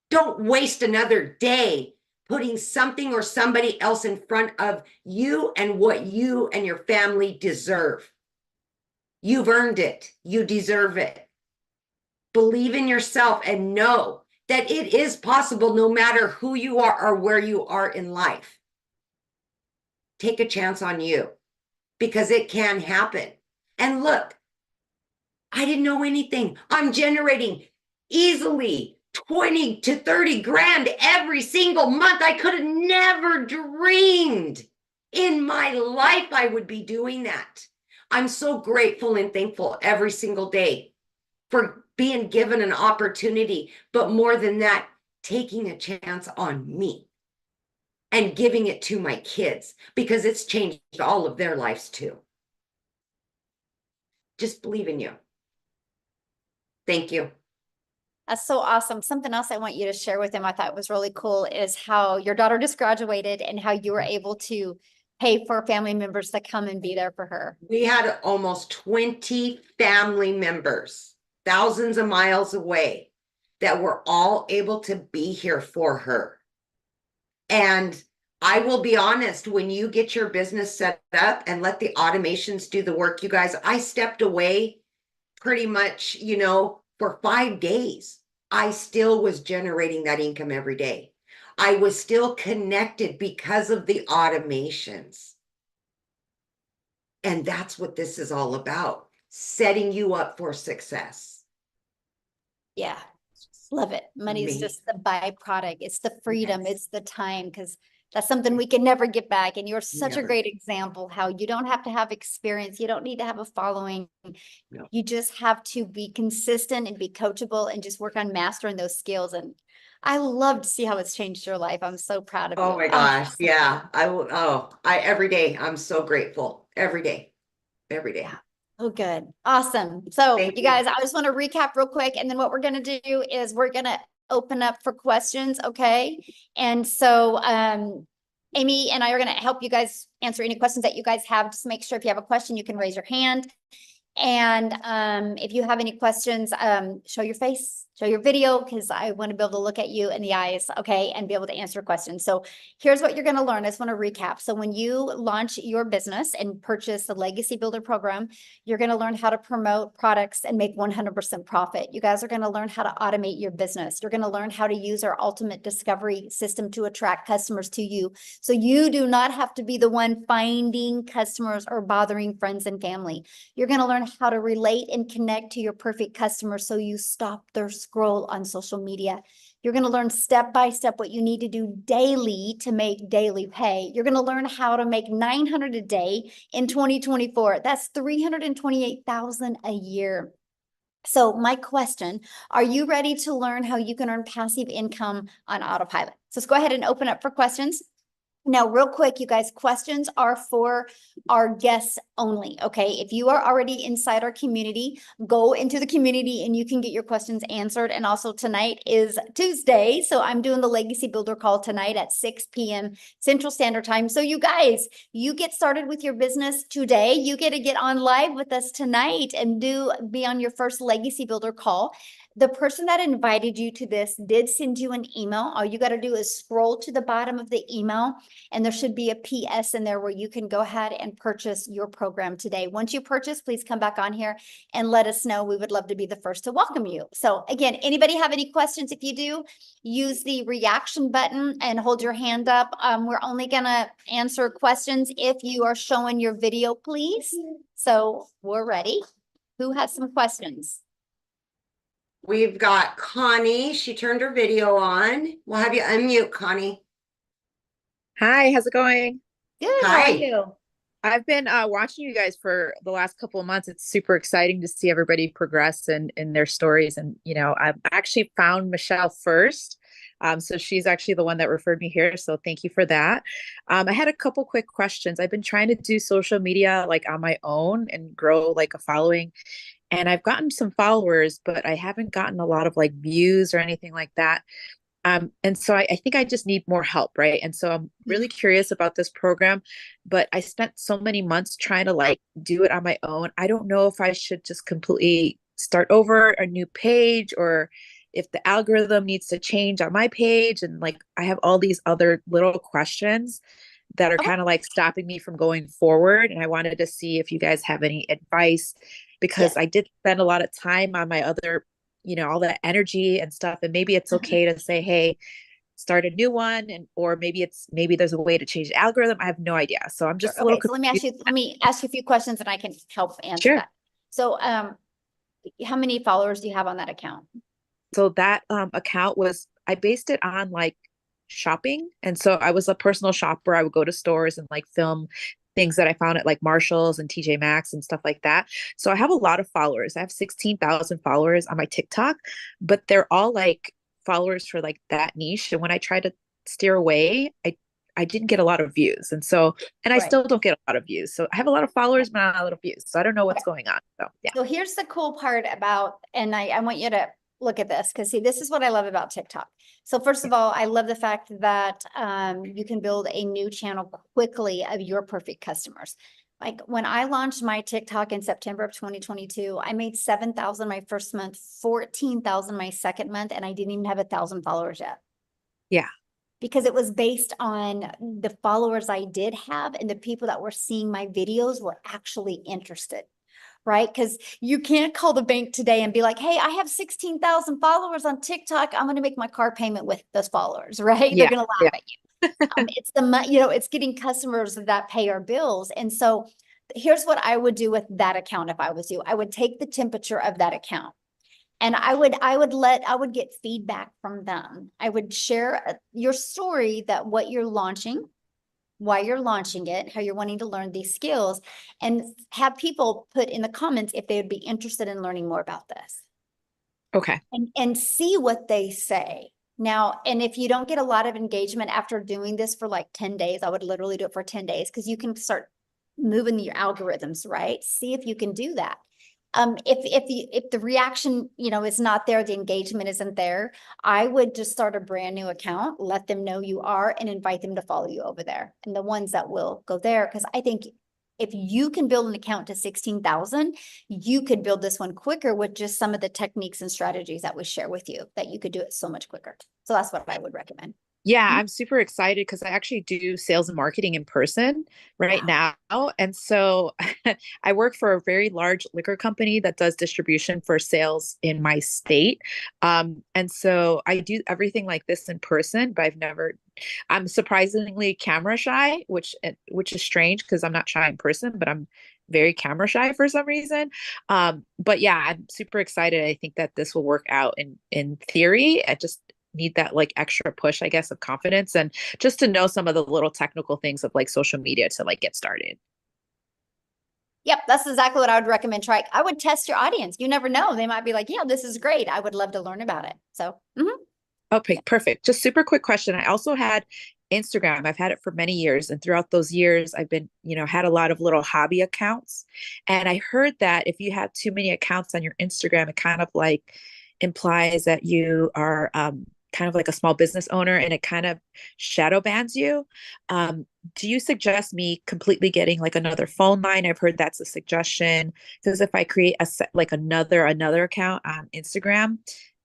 Don't waste another day putting something or somebody else in front of you and what you and your family deserve. You've earned it. You deserve it. Believe in yourself and know that it is possible no matter who you are or where you are in life. Take a chance on you because it can happen. And look, I didn't know anything. I'm generating easily 20 to 30 grand every single month. I could have never dreamed in my life I would be doing that. I'm so grateful and thankful every single day for being given an opportunity, but more than that, taking a chance on me and giving it to my kids because it's changed all of their lives too. Just believe in you. Thank you. That's so awesome. Something else I want you to share with them I thought was really cool is how your daughter just graduated and how you were able to pay for family members to come and be there for her. We had almost 20 family members, thousands of miles away, that were all able to be here for her. And I will be honest, when you get your business set up and let the automations do the work, you guys, I stepped away pretty much, for 5 days. I still was generating that income every day. I was still connected because of the automations. And that's what this is all about, setting you up for success. Yeah, love it. Money is just the byproduct. It's the freedom. Yes. It's the time, because that's something we can never get back. And you're such a Never. great example how you don't have to have experience. You don't need to have a following. No. You just have to be consistent and be coachable and just work on mastering those skills. And I love to see how it's changed your life. I'm so proud of you. Oh my gosh. Yeah. I will. Every day I'm so grateful. Every day. Yeah. Oh, good. Awesome. So Thank you you. guys, I just want to recap real quick. And then what we're going to do is we're going to open up for questions. Okay. And so, Amy and I are going to help you guys answer any questions that you guys have. Just make sure if you have a question, you can raise your hand. And if you have any questions, show your face, show your video, because I want to be able to look at you in the eyes, okay, and be able to answer questions. So here's what you're going to learn. I just want to recap. So when you launch your business and purchase the Legacy Builder program, you're going to learn how to promote products and make 100% profit. You guys are going to learn how to automate your business. You're going to learn how to use our ultimate discovery system to attract customers to you. So you do not have to be the one finding customers or bothering friends and family. You're going to learn how to relate and connect to your perfect customer so you stop their scroll on social media. You're going to learn step by step what you need to do daily to make daily pay. You're going to learn how to make 900 a day in 2024. That's 328,000 a year. So my question, are you ready to learn how you can earn passive income on autopilot? So let's go ahead and open up for questions. Now, real quick, you guys, questions are for our guests only, okay? If you are already inside our community, go into the community and you can get your questions answered. And also tonight is Tuesday, so I'm doing the Legacy Builder call tonight at 6 p.m. Central Standard Time. So you guys, you get started with your business today. You get to get on live with us tonight and be on your first Legacy Builder call. The person that invited you to this did send you an email. All you got to do is scroll to the bottom of the email and there should be a PS in there where you can go ahead and purchase your program today. Once you purchase, please come back on here and let us know. We would love to be the first to welcome you. So again, anybody have any questions? If you do, use the reaction button and hold your hand up. We're only going to answer questions if you are showing your video, please. So we're ready. Who has some questions? We've got Connie. She turned her video on. We'll have you unmute, Connie. Hi, how's it going? Good. How Hi. are you? I've been watching you guys for the last couple of months. It's super exciting to see everybody progress in their stories. And, I've actually found Michelle first. So she's actually the one that referred me here. So thank you for that. I had a couple quick questions. I've been trying to do social media like on my own and grow like a following. And I've gotten some followers, but I haven't gotten a lot of like views or anything like that. And so I think I just need more help, right? And so I'm really curious about this program, but I spent so many months trying to like do it on my own. I don't know if I should just completely start over a new page or if the algorithm needs to change on my page. And like, I have all these other little questions that are kind of like stopping me from going forward. And I wanted to see if you guys have any advice because I did spend a lot of time on my other, all that energy and stuff. And maybe it's okay to say, hey, start a new one. Or maybe there's a way to change the algorithm. I have no idea. So I'm just a little so let me ask you a few questions and I can help answer that. So, how many followers do you have on that account? So that account I based it on like shopping. And so I was a personal shopper. I would go to stores and like film things that I found at like Marshall's and TJ Maxx and stuff like that. So I have a lot of followers. I have 16,000 followers on my TikTok, but they're all like followers for like that niche. And when I tried to steer away, I didn't get a lot of views. And so, and I Right. still don't get a lot of views. So I have a lot of followers, but not a lot of views. So I don't know what's going on. So yeah. So here's the cool part about, and I want you to look at this, because see, this is what I love about TikTok. So first of all, I love the fact that you can build a new channel quickly of your perfect customers. Like when I launched my TikTok in September of 2022, I made 7,000 my first month, 14,000 my second month, and I didn't even have 1,000 followers yet. Yeah. Because it was based on the followers I did have, and the people that were seeing my videos were actually interested, right? Because you can't call the bank today and be like, hey, I have 16,000 followers on TikTok. I'm going to make my car payment with those followers, right? Yeah, They're going to laugh at you. It's the money, it's getting customers that pay our bills. And so here's what I would do with that account if I was you. I would take the temperature of that account. And I would get feedback from them. I would share your story, that what you're launching, why you're launching it, how you're wanting to learn these skills, and have people put in the comments if they would be interested in learning more about this. Okay. And see what they say. Now, and if you don't get a lot of engagement after doing this for like 10 days, I would literally do it for 10 days, because you can start moving your algorithms, right? See if you can do that. If the reaction, is not there, the engagement isn't there, I would just start a brand new account, let them know you are, and invite them to follow you over there. And the ones that will go there, because I think if you can build an account to 16,000, you could build this one quicker with just some of the techniques and strategies that we share with you, that you could do it so much quicker. So that's what I would recommend. Yeah, I'm super excited because I actually do sales and marketing in person right now. And so I work for a very large liquor company that does distribution for sales in my state. And so I do everything like this in person, but I'm surprisingly camera shy, which is strange because I'm not shy in person, but I'm very camera shy for some reason. But yeah, I'm super excited. I think that this will work out in theory. I just need that like extra push, I guess, of confidence, and just to know some of the little technical things of like social media to like get started. Yep, that's exactly what I would recommend. I would test your audience. You never know. They might be like, yeah, this is great. I would love to learn about it. So, Okay, perfect. Just super quick question. I also had Instagram. I've had it for many years. And throughout those years, I've been, had a lot of little hobby accounts. And I heard that if you have too many accounts on your Instagram, it kind of like implies that you are, kind of like a small business owner, and it kind of shadow bans you. Do you suggest me completely getting like another phone line? I've heard that's a suggestion, because if I create another account on Instagram,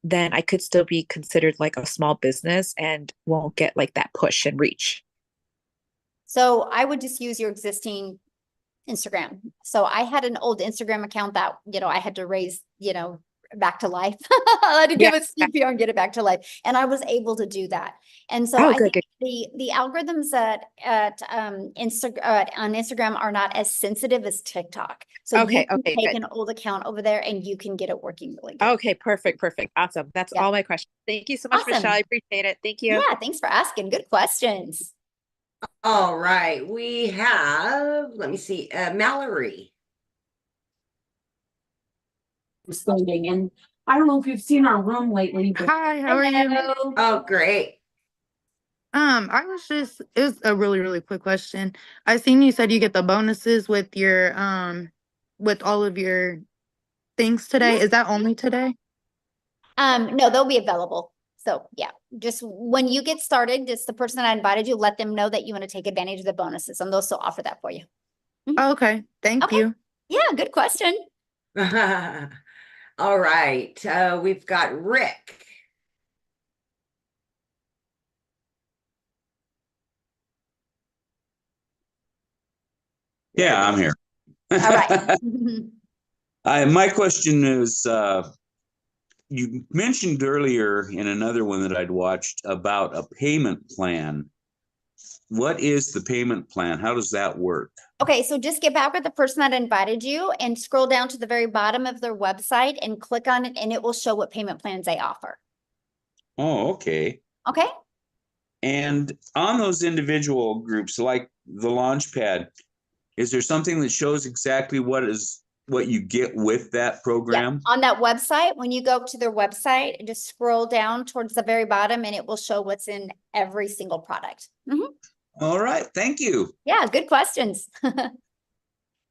then I could still be considered like a small business and won't get like that push and reach. So I would just use your existing Instagram. So I had an old Instagram account that, I had to raise, back to life. I had to give it CPR and get it back to life. And I was able to do that. And so I think the algorithms at on Instagram are not as sensitive as TikTok. So you can take an old account over there and you can get it working really good. Okay, perfect. Awesome. That's all my questions. Thank you so much, Michelle. I appreciate it. Thank you. Yeah, thanks for asking. Good questions. All right, we have, let me see, Mallory. Standing, and I don't know if you've seen our room lately, but Hi, how are you? Oh, great. It was a really, really quick question. I seen you said you get the bonuses with your with all of your things today. Is that only today? No, they'll be available. So yeah, just when you get started, just the person that invited you, let them know that you want to take advantage of the bonuses, and they'll still offer that for you. Okay, thank you. Yeah, good question. All right, we've got Rick. Yeah, I'm here. All right. My question is, you mentioned earlier in another one that I'd watched about a payment plan. What is the payment plan? How does that work? Okay, so just get back with the person that invited you and scroll down to the very bottom of their website and click on it, and it will show what payment plans they offer. Oh, okay. Okay. And on those individual groups, like the Launchpad, is there something that shows exactly what is what you get with that Yeah, program? on that website, when you go to their website, just scroll down towards the very bottom and it will show what's in every single product. All right, thank you. Yeah, good questions.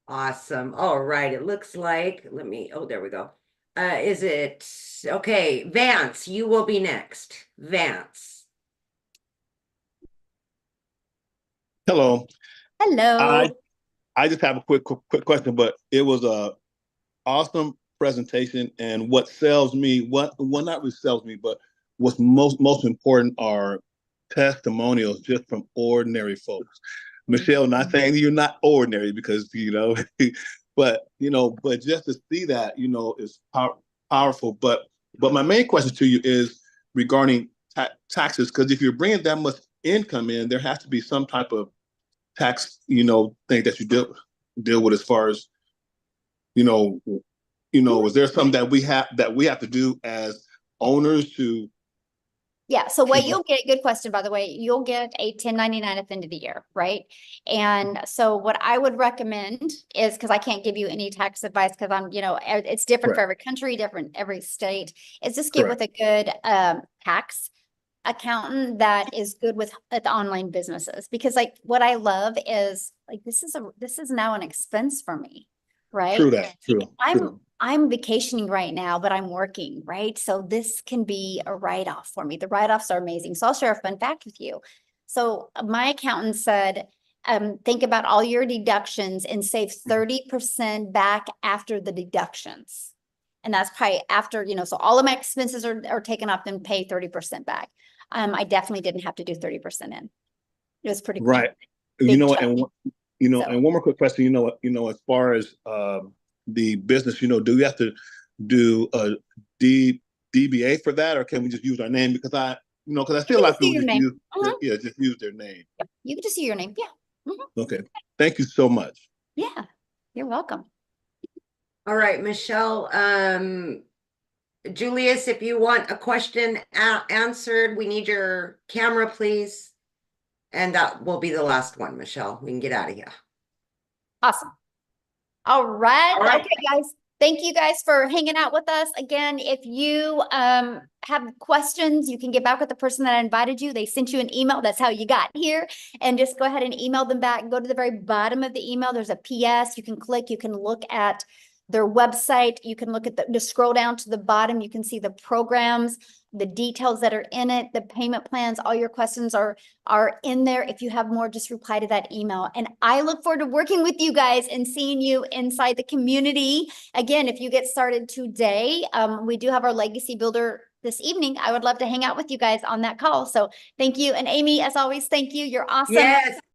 Awesome. All right. It looks like, oh, there we go. Is it, okay, Vance, you will be next. Vance. Hello. Hello. I just have a quick question, but it was a awesome presentation, and what sells me, well, not really sells me, but what's most important are testimonials just from ordinary folks. Michelle, not saying you're not ordinary because but just to see that is powerful. But my main question to you is regarding taxes, because if you're bringing that much income in, there has to be some type of tax thing that you deal with as far as is there something that we have to do as owners to? Yeah, so what you'll get, good question, by the way, you'll get a 1099 at the end of the year, right? And so what I would recommend is, because I can't give you any tax advice because I'm, it's different for every country, different every state, is just get with a good tax accountant that is good with online businesses. Because like what I love is like this is now an expense for me, right? True that. True. I'm vacationing right now, but I'm working, right? So this can be a write-off for me. The write-offs are amazing. So I'll share a fun fact with you. So my accountant said, think about all your deductions and save 30% back after the deductions. And that's probably after, so all of my expenses are taken off and pay 30% back. I definitely didn't have to do 30% in. It was pretty cool. Right. And one more quick question, as far as the business, do we have to do a DBA for that, or can we just use our name? Because I see a lot of people just use their name. Yep. You can just use your name. Yeah. Okay. Thank you so much. Yeah, you're welcome. All right, Michelle. Julius, if you want a question answered, we need your camera, please. And that will be the last one, Michelle. We can get out of here. Awesome. All right. Okay, guys. Thank you guys for hanging out with us. Again, if you have questions, you can get back with the person that invited you. They sent you an email. That's how you got here. And just go ahead and email them back. Go to the very bottom of the email. There's a PS. You can click. You can look at their website. You can look at just scroll down to the bottom. You can see the programs, the details that are in it, the payment plans, all your questions are in there. If you have more, just reply to that email. And I look forward to working with you guys and seeing you inside the community. Again, if you get started today, we do have our Legacy Builder this evening. I would love to hang out with you guys on that call. So thank you. And Amy, as always, thank you. You're awesome. Yes.